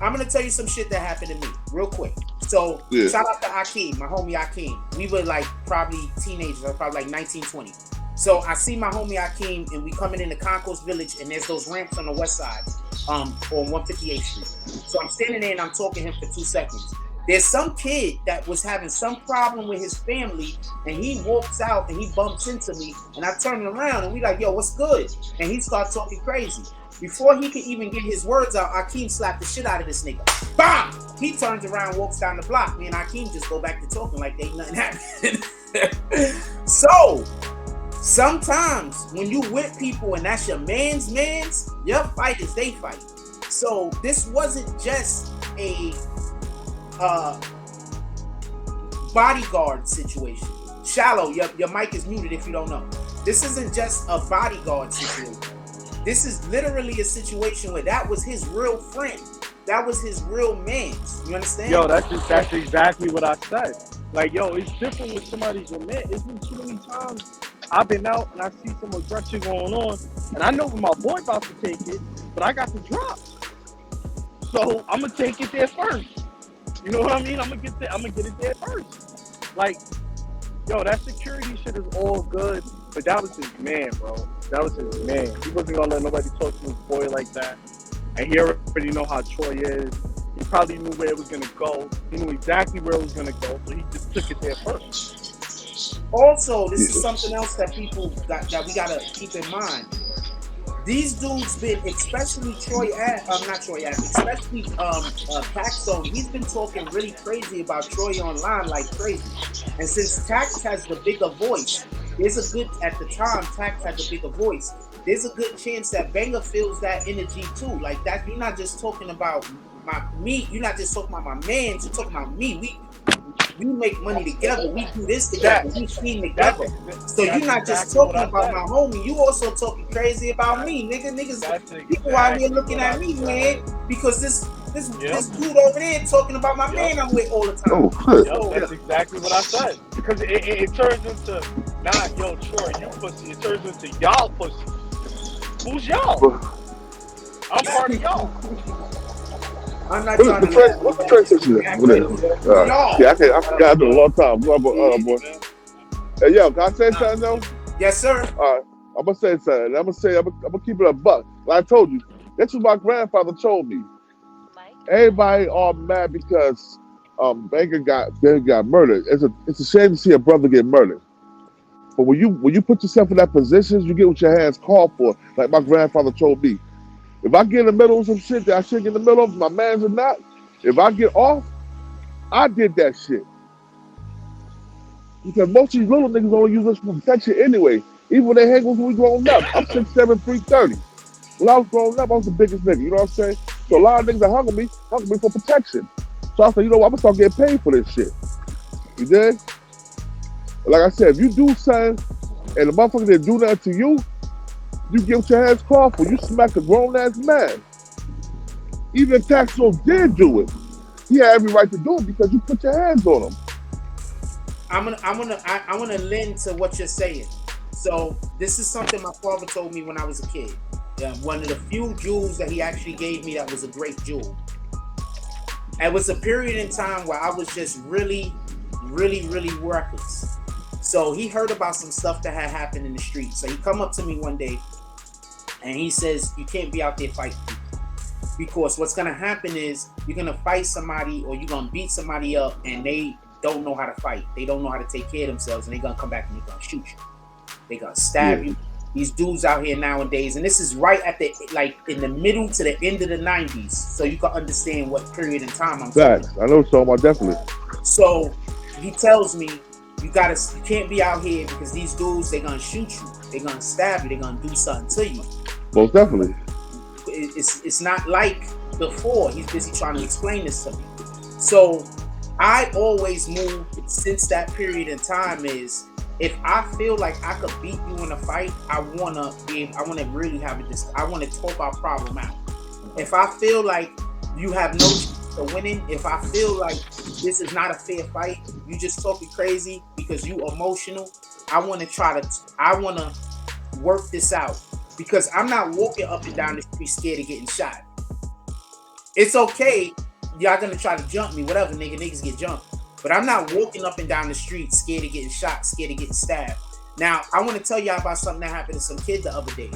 I'm gonna tell you some shit that happened to me real quick. So shout out to Akeem, my homie Akeem. We were like probably teenagers, probably like 19, 20. So I see my homie Akeem and we coming into Concourse Village and there's those ramps on the west side on 158th Street. So I'm standing there and I'm talking to him for 2 seconds. There's some kid that was having some problem with his family and he walks out and he bumps into me and I turn around and we like, yo, what's good? And he starts talking crazy. Before he could even get his words out, Akeem slapped the shit out of this nigga. Bam! He turns around, walks down the block. Me and Akeem just go back to talking like ain't nothing happened. So, sometimes when you with people and that's your man's, your fighters, they fight. So this wasn't just a bodyguard situation. Shallow, your mic is muted if you don't know. This isn't just a bodyguard situation. This is literally a situation where that was his real friend. That was his real man. You understand? Yo, that's exactly what I said. Like, yo, it's different with somebody's your man. Isn't too many times I've been out and I see some aggression going on, and I know when my boy about to take it, but I got the drops. So I'm gonna take it there first. You know what I mean? I'm gonna get it there first. Like, yo, that security shit is all good, but that was his man, bro. That was his man. He wasn't gonna let nobody talk to his boy like that. And he already know how Troy is. He probably knew where it was gonna go. He knew exactly where it was gonna go, so he just took it there first. Also, this is something else that we gotta keep in mind. These dudes been, especially especially Taxstone, he's been talking really crazy about Troy online like crazy. And since Tax has the bigger voice, at the time, Tax had the bigger voice, there's a good chance that Banger feels that energy too. Like that, you're not just talking about you're not just talking about my man, you're talking about me. We make money together. We do this together. We team together. So you're not just talking about my homie. You also talking crazy about me, niggas. People out here looking at me, man, because this dude over there talking about my man I'm with all the time. Oh, that's exactly what I said. Because it turns into not yo Troy, you pussy. It turns into y'all pussy. Who's y'all? I'm part of y'all. I'm not trying to. What's the train station? Yeah, I forgot. I do a long time. Boy. Hey, yo, can I say something though? Yes, sir. All right. I'm gonna say something. I'm gonna keep it a buck. Like I told you, that's what my grandfather told me. Everybody all mad because Ben got murdered. It's a shame to see a brother get murdered. But when you put yourself in that position, you get what your hands called for. Like my grandfather told me, if I get in the middle of some shit that I shouldn't get in the middle of, my man's or not, if I get off, I did that shit. Because most of these little niggas only use us for protection anyway. Even when they hang with when we growing up. I'm 6'7", 330. When I was growing up, I was the biggest nigga. You know what I'm saying? So a lot of niggas that hung with me for protection. So I said, you know what? I'm gonna start getting paid for this shit. You did? Like I said, if you do something and the motherfucker didn't do nothing to you, you get what your hands called for. You smack a grown ass man. Even if Taxstone did do it, he had every right to do it because you put your hands on him. I want to lend to what you're saying. So this is something my father told me when I was a kid. One of the few jewels that he actually gave me that was a great jewel. It was a period in time where I was just really, really, really worthless. So he heard about some stuff that had happened in the street. So he come up to me one day and he says, you can't be out there fighting people. Because what's going to happen is you're going to fight somebody or you're going to beat somebody up and they don't know how to fight. They don't know how to take care of themselves, and they're gonna come back and they're gonna shoot you. They're gonna stab you. These dudes out here nowadays, and this is right at the in the middle to the end of the 90s, so you can understand what period in time I'm talking about. I know so about definitely. So he tells me you can't be out here because these dudes, they're gonna shoot you, they're gonna stab you, they're gonna do something to you. Most definitely. It's not like before. He's busy trying to explain this to me. So I always move since that period in time is if I feel like I could beat you in a fight, I wanna really have I wanna talk our problem out. If I feel like you have no chance of winning, if I feel like this is not a fair fight, you just talking crazy because you emotional, I wanna work this out. Because I'm not walking up and down the street scared of getting shot. It's okay. Y'all gonna try to jump me, whatever, niggas get jumped. But I'm not walking up and down the street scared of getting shot, scared of getting stabbed. Now, I want to tell y'all about something that happened to some kid the other day.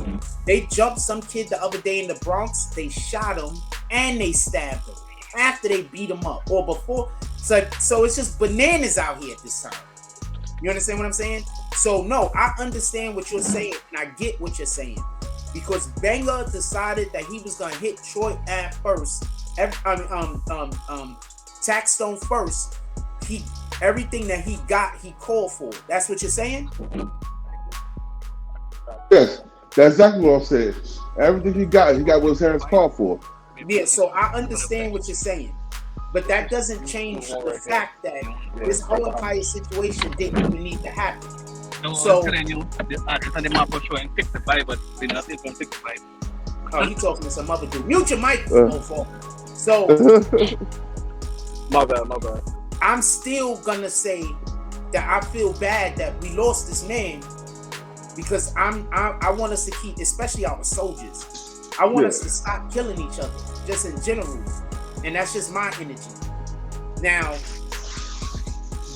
They jumped some kid the other day in the Bronx, they shot him, and they stabbed him after they beat him up, or before. So it's just bananas out here at this time. You understand what I'm saying? So no, I understand what you're saying, and I get what you're saying. Because Banger decided that he was gonna hit Troy Ave first. Taxstone first. Everything that he got, he called for. That's what you're saying? Yes, that's exactly what I'm saying. Everything he got what his hands called for. Yeah, so I understand what you're saying. But that doesn't change the fact that this whole entire situation didn't even need to happen. So, oh, you talking to some other dude. Mute your mic. So, my bad. I'm still gonna say that I feel bad that we lost this man because I want us to keep, especially our soldiers. I want us to stop killing each other, just in general. And that's just my energy. Now,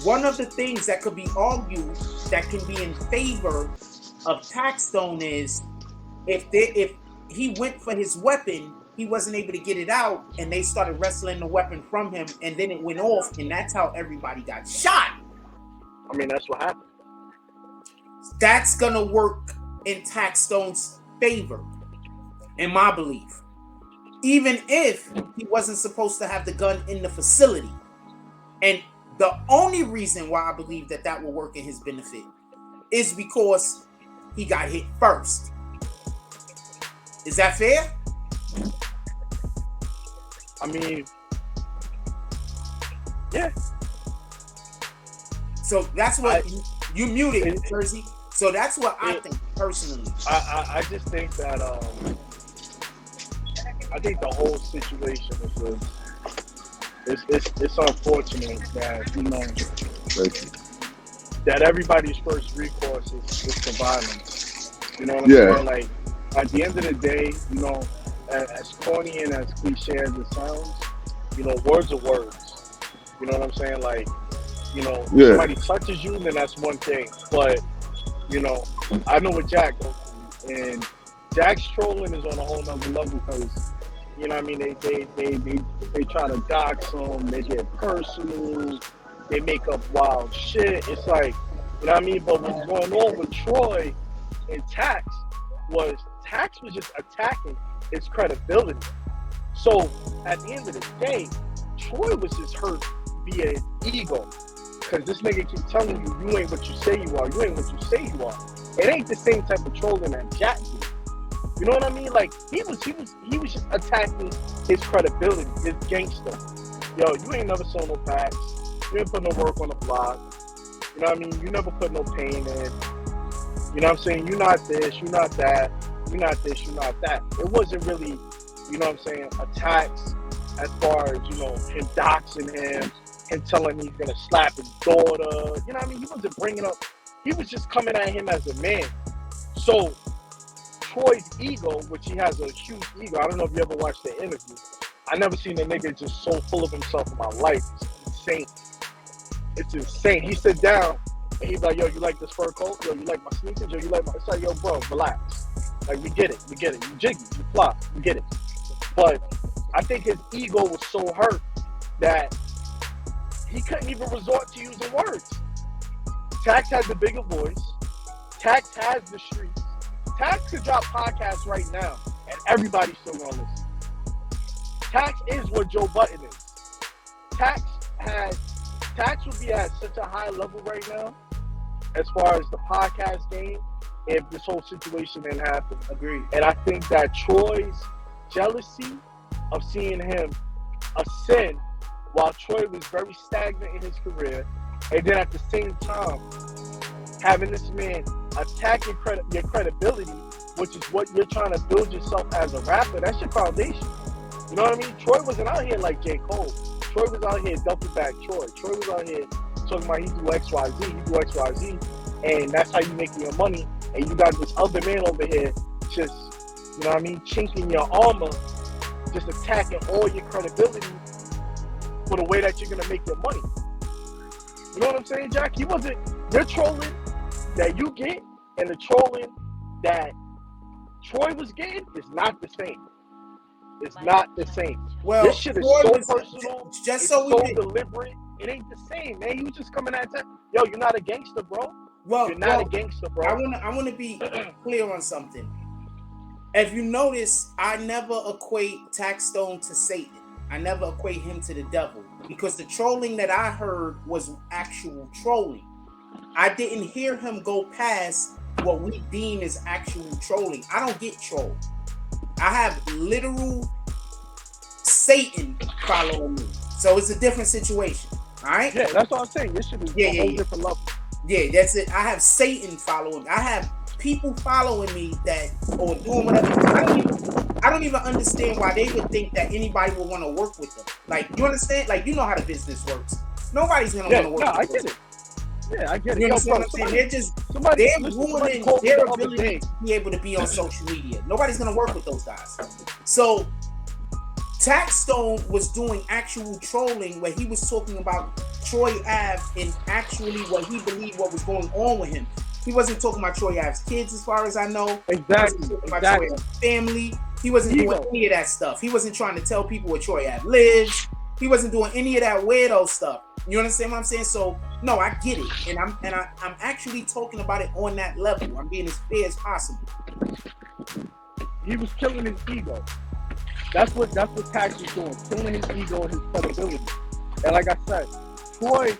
one of the things that could be argued that can be in favor of Taxstone is if he went for his weapon, he wasn't able to get it out, and they started wrestling the weapon from him, and then it went off, and that's how everybody got shot. I mean, that's what happened. That's gonna work in Taxstone's favor, in my belief. Even if he wasn't supposed to have the gun in the facility. And the only reason why I believe that will work in his benefit is because he got hit first. Is that fair? I mean, yeah. So that's what you muted, Jersey. So that's what I think personally. I just think that I think the whole situation is it's unfortunate that that everybody's first recourse is to violence. You know what I'm saying? Like at the end of the day, as corny and as cliche as it sounds, words are words. You know what I'm saying? Like, somebody touches you, then that's one thing. But I know with Jack, And Jack's trolling is on a whole nother level because, you know what I mean, they try to dox him, they get personal, they make up wild shit. It's like, you know what I mean? But what's going on with Troy and Tax was just attacking his credibility. So at the end of the day, Troy was just hurt via ego. Because this nigga keep telling you, you ain't what you say you are, you ain't what you say you are. It ain't the same type of trolling that Jack did. You know what I mean? Like, he was just attacking his credibility, his gangster. Yo, you ain't never saw no facts. You ain't put no work on the block. You know what I mean? You never put no pain in. You know what I'm saying? You're not this, you're not that. You're not this, you're not that. It wasn't really, you know what I'm saying, attacks as far as, you know, him doxing him telling him he's going to slap his daughter. You know what I mean? He wasn't bringing up, he was just coming at him as a man. So, Troy's ego, which he has a huge ego, I don't know if you ever watched the interview. I never seen a nigga just so full of himself in my life. It's insane. It's insane. He sit down and he's like, yo, you like this fur coat? Yo, you like my sneakers? Yo, you like my... It's like, yo, bro, relax. Like, we get it. You jiggy, you fly, we get it. But I think his ego was so hurt that he couldn't even resort to using words. Tax had the bigger voice. Tax has the streets. Tax could drop podcasts right now, and everybody's still gonna listen. Tax is what Joe Budden is. Tax would be at such a high level right now, as far as the podcast game, if this whole situation didn't happen. Agreed. And I think that Troy's jealousy of seeing him ascend while Troy was very stagnant in his career, and then at the same time, having this man attack your credibility, which is what you're trying to build yourself as a rapper, that's your foundation. You know what I mean? Troy wasn't out here like J. Cole. Troy was out here dumping back Troy. Troy was out here talking about he do XYZ, and that's how you make your money, and you got this other man over here just, you know what I mean, chinking your armor, just attacking all your credibility for the way that you're gonna make your money. You know what I'm saying, Jack? Your trolling that you get and the trolling that Troy was getting is not the same. It's not the same. Well, this shit is Troy so was, personal. just it's so we so did. deliberate. It ain't the same, man. He was just coming at that. Yo, you're not a gangster, bro. Well, you're not a gangster, bro. I wanna be clear on something. If you notice, I never equate Taxstone to Satan. I never equate him to the devil, because the trolling that I heard was actual trolling. I didn't hear him go past what we deem as actual trolling. I don't get trolled. I have literal Satan following me. So it's a different situation. All right? Yeah, that's what I'm saying. This shit is a whole different level. Yeah, that's it. I have Satan following me. I have people following me that or doing whatever. I don't even understand why they would think that anybody would want to work with them. Like, you understand? Like, you know how the business works. Nobody's gonna want to work with them. I get it. Yeah, I get it. You understand what I'm saying? They're ruining their ability to be able to be on social media. Nobody's gonna work with those guys. So Taxstone was doing actual trolling where he was talking about Troy Ave and actually what he believed what was going on with him. He wasn't talking about Troy Ave's kids, as far as I know. Exactly. He wasn't talking about Troy Ave's family. He wasn't doing any of that stuff. He wasn't trying to tell people where Troy Ave lives. He wasn't doing any of that weirdo stuff. You understand what I'm saying? So no, I get it, and I'm actually talking about it on that level. I'm being as fair as possible. He was killing his ego. That's what Tax was doing, killing his ego and his credibility. And like I said, Troy,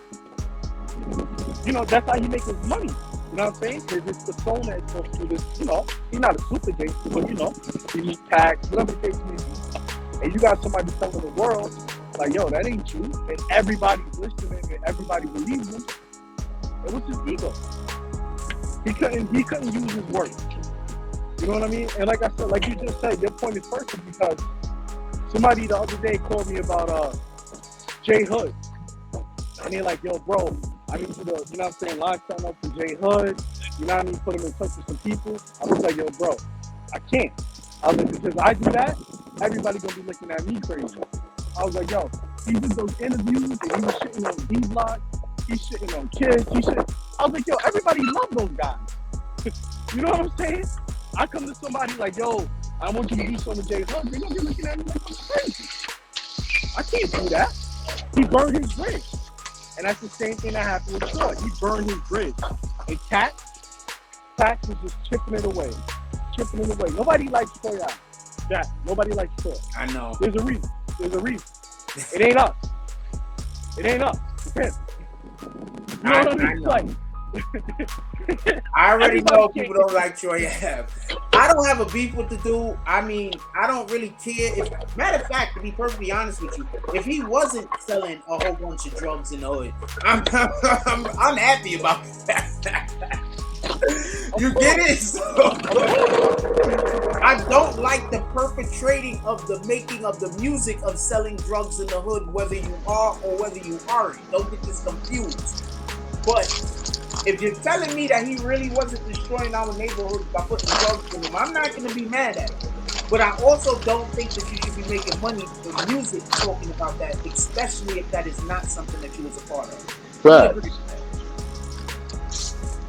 you know, that's how he makes his money. You know what I'm saying? Because his persona is supposed to this, you know, he's not a super gangster, but you know, he meets Tax, whatever the case may be. And you got somebody telling the world, like, yo, that ain't true. And everybody's listening and everybody believes him. It was his ego. He couldn't use his words. You know what I mean? And like I said, like you just said, your point is perfect, because somebody the other day called me about J Hood. And they're like, yo, bro, I need you to, you know what I'm saying, line something up for J Hood. You know what I mean? Put him in touch with some people. I was like, yo, bro, I can't. I was like, because I do that, everybody gonna be looking at me crazy. I was like, yo, he did those interviews and he was shitting on D-Block, he's shitting on kids, I was like, yo, everybody love those guys. You know what I'm saying? I come to somebody like, yo, I want you to do something with Jay Hug. They're gonna be looking at me like I'm crazy. I can't do that. He burned his bridge. And that's the same thing that happened with Troy. He burned his bridge. And Tax was just chipping it away. Nobody likes Troy out. Jack, nobody likes Troy. I know. There's a reason. It ain't us. It's him. You know what I mean? know. Like, I already everybody know can't people don't like Troy Ave. I don't have a beef with the dude. I mean, I don't really care. Matter of fact, to be perfectly honest with you, if he wasn't selling a whole bunch of drugs in the hood, I'm happy about that. You get it? So, I don't like the perpetrating of the making of the music of selling drugs in the hood, whether you are or whether you aren't. Don't get this confused. But if you're telling me that he really wasn't destroying our neighborhoods by putting drugs in them, I'm not going to be mad at him. But I also don't think that you should be making money with music talking about that, especially if that is not something that you was a part of. Facts.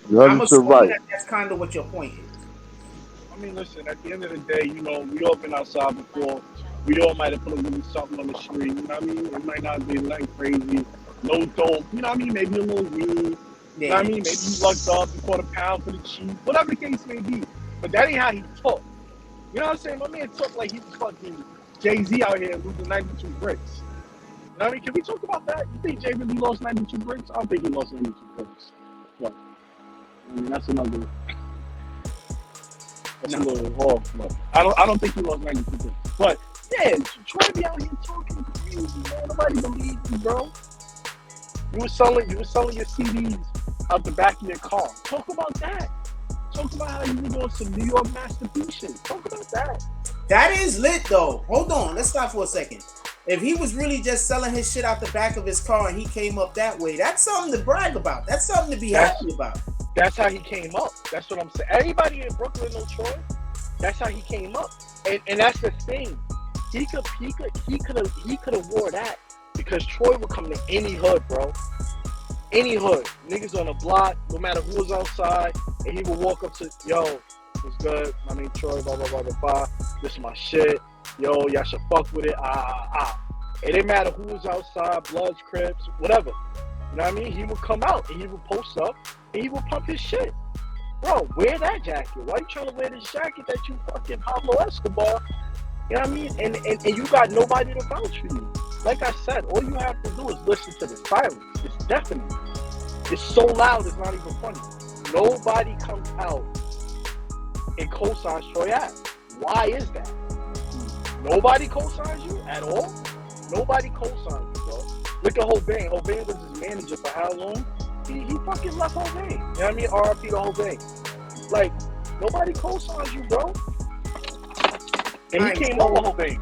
I'm assuming right. that that's kind of what your point is. I mean, listen, at the end of the day, you know, we all been outside before. We all might have put a little something on the street, you know what I mean? It might not be nothing crazy. No dope, you know what I mean? Maybe a little weed. You know what I mean? Maybe you lucked up, you bought a pound for the cheap, whatever the case may be. But that ain't how he took. You know what I'm saying? My man took like he was fucking Jay-Z out here losing 92 bricks. You know what I mean? Can we talk about that? You think Jay really lost 92 bricks? I don't think he lost 92 bricks. But, I mean, that's another... That's a little off, but I don't think he lost 92 bricks. But, yeah, Troy be out here talking crazy, man. Nobody believes you, bro. You were selling your CDs out the back of your car. Talk about that. Talk about how you were doing some New York masturbation. Talk about that. That is lit, though. Hold on. Let's stop for a second. If he was really just selling his shit out the back of his car and he came up that way, that's something to brag about. That's something to be happy about. That's how he came up. That's what I'm saying. Everybody in Brooklyn knows Troy. That's how he came up. And that's the thing. He could have wore that because Troy would come to any hood, bro. Any hood. Niggas on the block, no matter who was outside, and he would walk up to, yo, what's good? My name's Troy, blah, blah, blah, blah, blah. This is my shit. Yo, y'all should fuck with it. It didn't matter who was outside, Bloods, Crips, whatever. You know what I mean? He would come out and he would post up and he would pump his shit. Bro, wear that jacket. Why you trying to wear this jacket that you fucking Pablo Escobar? You know what I mean? And you got nobody to vouch for you. Like I said, all you have to do is listen to the silence. It's deafening. It's so loud, it's not even funny. Nobody comes out and co-signs Troy Ave. Why is that? Nobody co-signs you at all? Nobody co-signs you, bro. Look at Hovain. Hovain was his manager for how long? He fucking left Hovain. You know what I mean? RIP to Hovain. Like, nobody co-signs you, bro. And he came up with Hovain.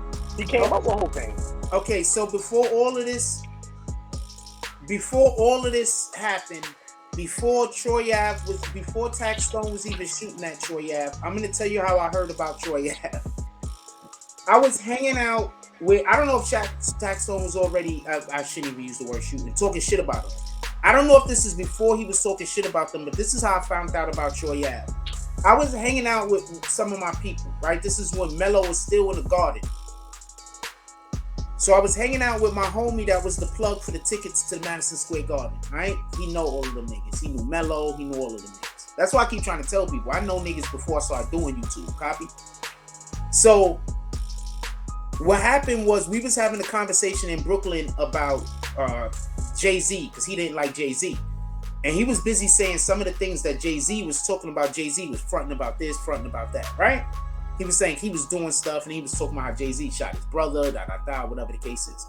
Okay, so before all of this happened, before Taxstone was even shooting at Troy Ave, I'm gonna tell you how I heard about Troy Ave. I was hanging out with, I don't know if Taxstone was already, I shouldn't even use the word shooting, talking shit about him. I don't know if this is before he was talking shit about them, but this is how I found out about Troy Ave. I was hanging out with some of my people, right? This is when Mello was still in the Garden. So I was hanging out with my homie that was the plug for the tickets to the Madison Square Garden, right? He know all of them niggas. He knew Mello. He knew all of them niggas. That's why I keep trying to tell people. I know niggas before I started doing YouTube. Copy? So what happened was we was having a conversation in Brooklyn about Jay-Z because he didn't like Jay-Z. And he was busy saying some of the things that Jay-Z was talking about. Jay-Z was fronting about this, fronting about that, right? He was saying he was doing stuff and he was talking about how Jay-Z shot his brother, whatever the case is.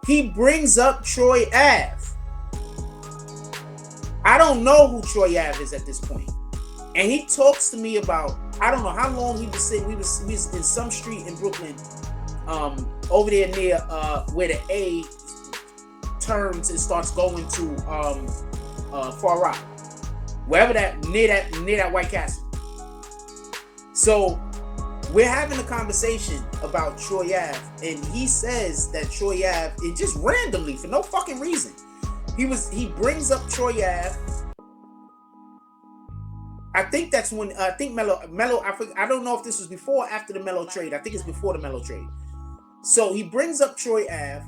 He brings up Troy Ave. I don't know who Troy Ave is at this point. And he talks to me about, I don't know how long he was sitting. We was in some street in Brooklyn, over there near where the A turns and starts going to Far Rock. Wherever near that White Castle. So we're having a conversation about Troy Ave, and he says that Troy Ave, and just randomly for no fucking reason, he brings up Troy Ave, I think that's when I think Melo. I don't know if this was before or after the Melo trade. I think it's before the Melo trade. So he brings up Troy Ave,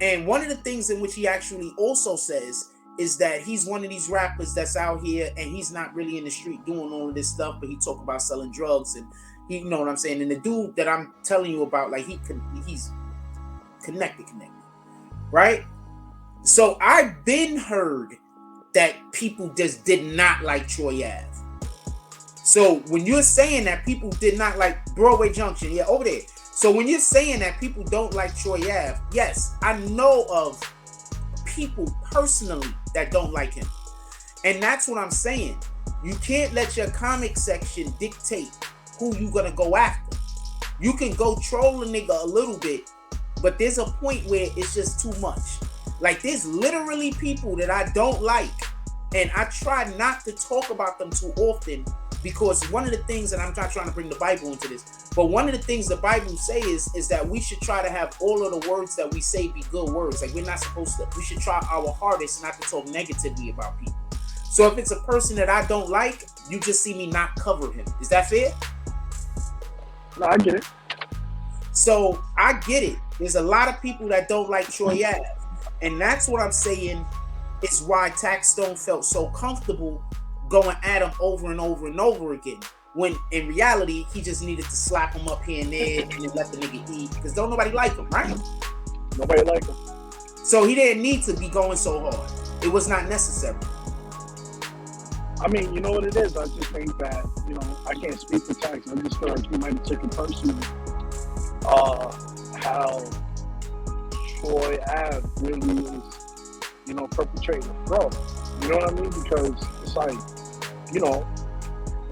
and one of the things in which he actually also says is that he's one of these rappers that's out here and he's not really in the street doing all of this stuff, but he talk about selling drugs and he, you know what I'm saying. And the dude that I'm telling you about, like he's connected, right? So I've been heard that people just did not like Troy Ave. So when you're saying that people did not like Broadway Junction, yeah, over there. So when you're saying that people don't like Troy Ave, yes, I know of people personally that don't like him. And that's what I'm saying. You can't let your comic section dictate who you're going to go after. You can go troll a nigga a little bit, but there's a point where it's just too much. Like, there's literally people that I don't like, and I try not to talk about them too often. Because one of the things, and I'm not trying to bring the Bible into this, but one of the things the Bible says is that we should try to have all of the words that we say be good words. Like, we're not supposed to, we should try our hardest not to talk negatively about people. So if it's a person that I don't like, you just see me not cover him. Is that fair? No, I get it. So I get it. There's a lot of people that don't like Troy Ave. And that's what I'm saying is why Taxstone felt so comfortable going at him over and over and over again, when in reality he just needed to slap him up here and there and then let the nigga eat, because don't nobody like him, right? Nobody like him. So he didn't need to be going so hard. It was not necessary. I mean, you know what it is? I just think that, you know, I can't speak for Tax. I just feel like he might have taken personally how Troy Ave really is, you know, perpetrating a fraud. You know what I mean? Because it's like, you know,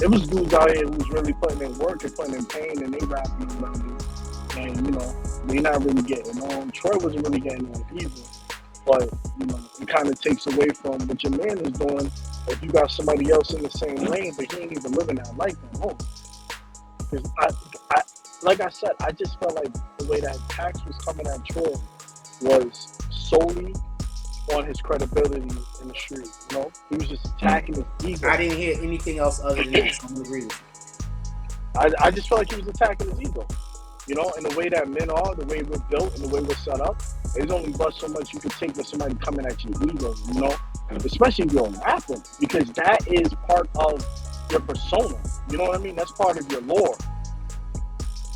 it was dudes out here who was really putting in work and putting in pain, and they rapping about it. And, you know, they not really getting on. Troy wasn't really getting on either. But, you know, it kind of takes away from what your man is doing if you got somebody else in the same lane, but he ain't even living that life at home. Because like I said, I just felt like the way that Tax was coming at Troy was solely on his credibility in the street. You know, he was just attacking his ego. I didn't hear anything else other than that, so I'm gonna agree with you. I just felt like he was attacking his ego. You know, and the way that men are, the way we're built, and the way we're set up, there's only but so much you can take with somebody coming at your ego, you know? Especially if you're a rapper, because that is part of your persona. You know what I mean? That's part of your lore.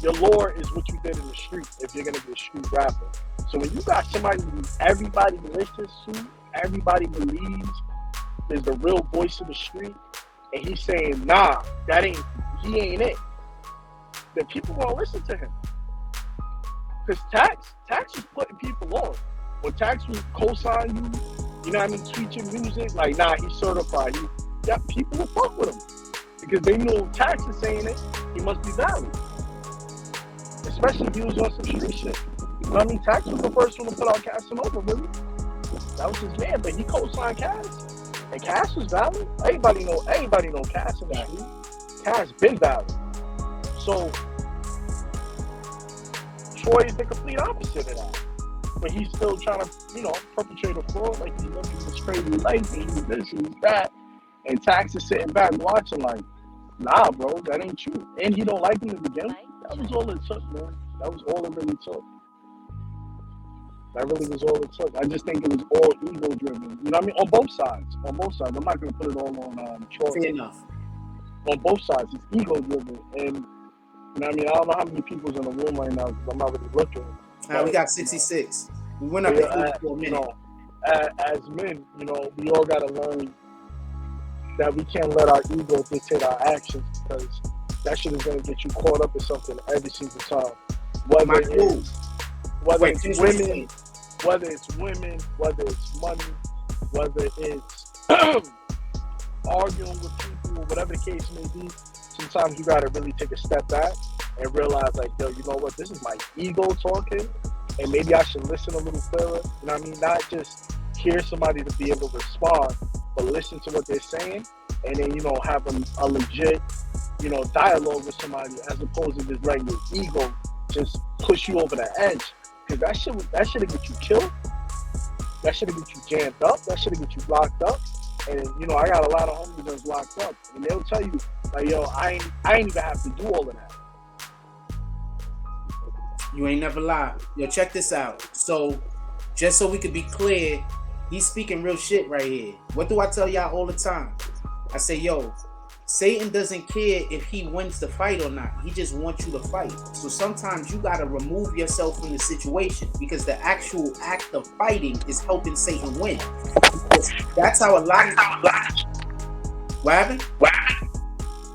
Your lore is what you did in the street if you're gonna be a street rapper. So when you got somebody who everybody listens to, everybody believes is the real voice of the street, and he's saying, nah, he ain't it, then people gonna listen to him. Because Tax was putting people on. When Tax was co-sign you, you know what I mean, tweet your music, like, nah, he's certified. People will fuck with him. Because they know Tax is saying it, he must be valid. Especially if he was on some street shit. You know what I mean? Tax was the first one to put out Casanova, really. That was his man, but he co-signed Cass. And Cass was valid. Everybody know Cass in the street. Cass been valid. So Troy is the complete opposite of that. But he's still trying to, you know, perpetrate a fraud, like he's living this crazy life, and he's this and he's that. And Tax is sitting back watching like, nah, bro, that ain't true. And he don't like him to begin with. That was all it took, man. That was all it really took. That really was all it took. I just think it was all ego driven. You know what I mean? On both sides. I'm not going to put it all on Troy. Fair enough. On both sides, it's ego driven. And, you know what I mean? I don't know how many people's in the room right now because I'm not really looking. We got 66. We went up to 4 minutes. You know, as men, you know, we all got to learn that we can't let our ego dictate our actions, because that shit is going to get you caught up in something every single time. Whether it's women, whether it's money, whether it's arguing with people, whatever the case may be, sometimes you got to really take a step back and realize, like, yo, you know what, this is my ego talking, and maybe I should listen a little clearer. You know what I mean? Not just hear somebody to be able to respond, but listen to what they're saying, and then, you know, have a legit, you know, dialogue with somebody, as opposed to just letting your ego just push you over the edge. Because that shit'll get you killed. That shit'll get you jammed up. That shit'll get you locked up. And you know, I got a lot of homies that's locked up, and they'll tell you, like, yo, I ain't even have to do all of that. You ain't never lied. Yo, check this out. So, just so we could be clear, he's speaking real shit right here. What do I tell y'all all the time? I say, yo, Satan doesn't care if he wins the fight or not. He just wants you to fight. So sometimes you gotta remove yourself from the situation because the actual act of fighting is helping Satan win. That's how a lot of what happened?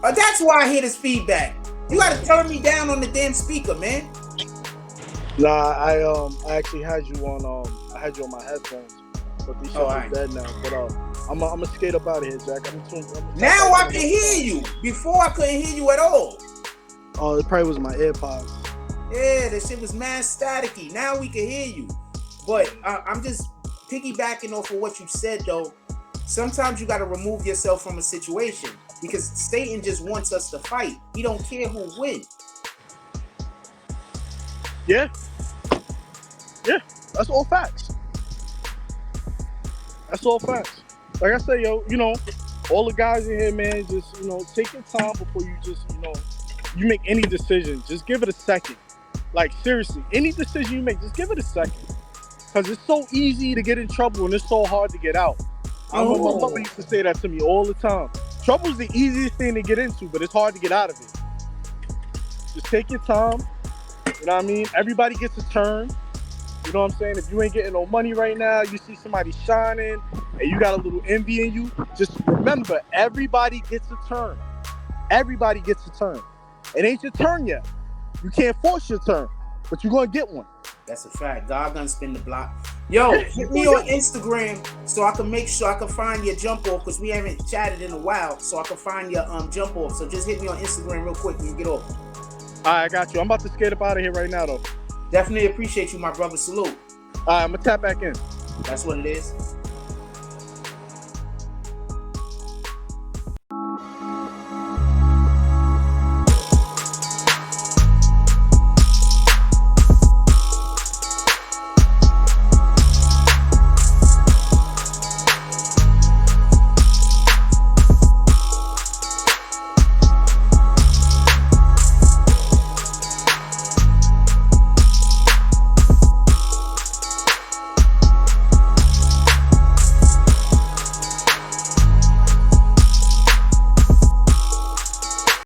That's why I hear this feedback. You gotta turn me down on the damn speaker, man. Nah, I actually had you on I had you on my headphones, but these shit is dead now. But I'm gonna skate up out of here, Jack. Now I can hear you. Before I couldn't hear you at all. Oh, it probably was my AirPods. Yeah, that shit was mad staticky. Now we can hear you. But I'm just piggybacking off of what you said, though. Sometimes you got to remove yourself from a situation because Satan just wants us to fight. He don't care who wins. Yeah, that's all facts. That's all facts. Like I say, yo, you know, all the guys in here, man, just, you know, take your time before you just, you know, you make any decision. Just give it a second. Like, seriously, any decision you make, just give it a second. Because it's so easy to get in trouble and it's so hard to get out. I remember my mother used to say that to me all the time. Trouble's the easiest thing to get into, but it's hard to get out of it. Just take your time. You know what I mean? Everybody gets a turn. You know what I'm saying? If you ain't getting no money right now, you see somebody shining, and you got a little envy in you, just remember, everybody gets a turn. Everybody gets a turn. It ain't your turn yet. You can't force your turn, but you're going to get one. That's a fact. God gonna spin the block. Yo, hit me on Instagram so I can make sure I can find your jump off because we haven't chatted in a while, so I can find your jump off. So just hit me on Instagram real quick when you get off. All right, I got you. I'm about to skate up out of here right now, though. Definitely appreciate you, my brother. Salute. All right, I'm going to tap back in. That's what it is.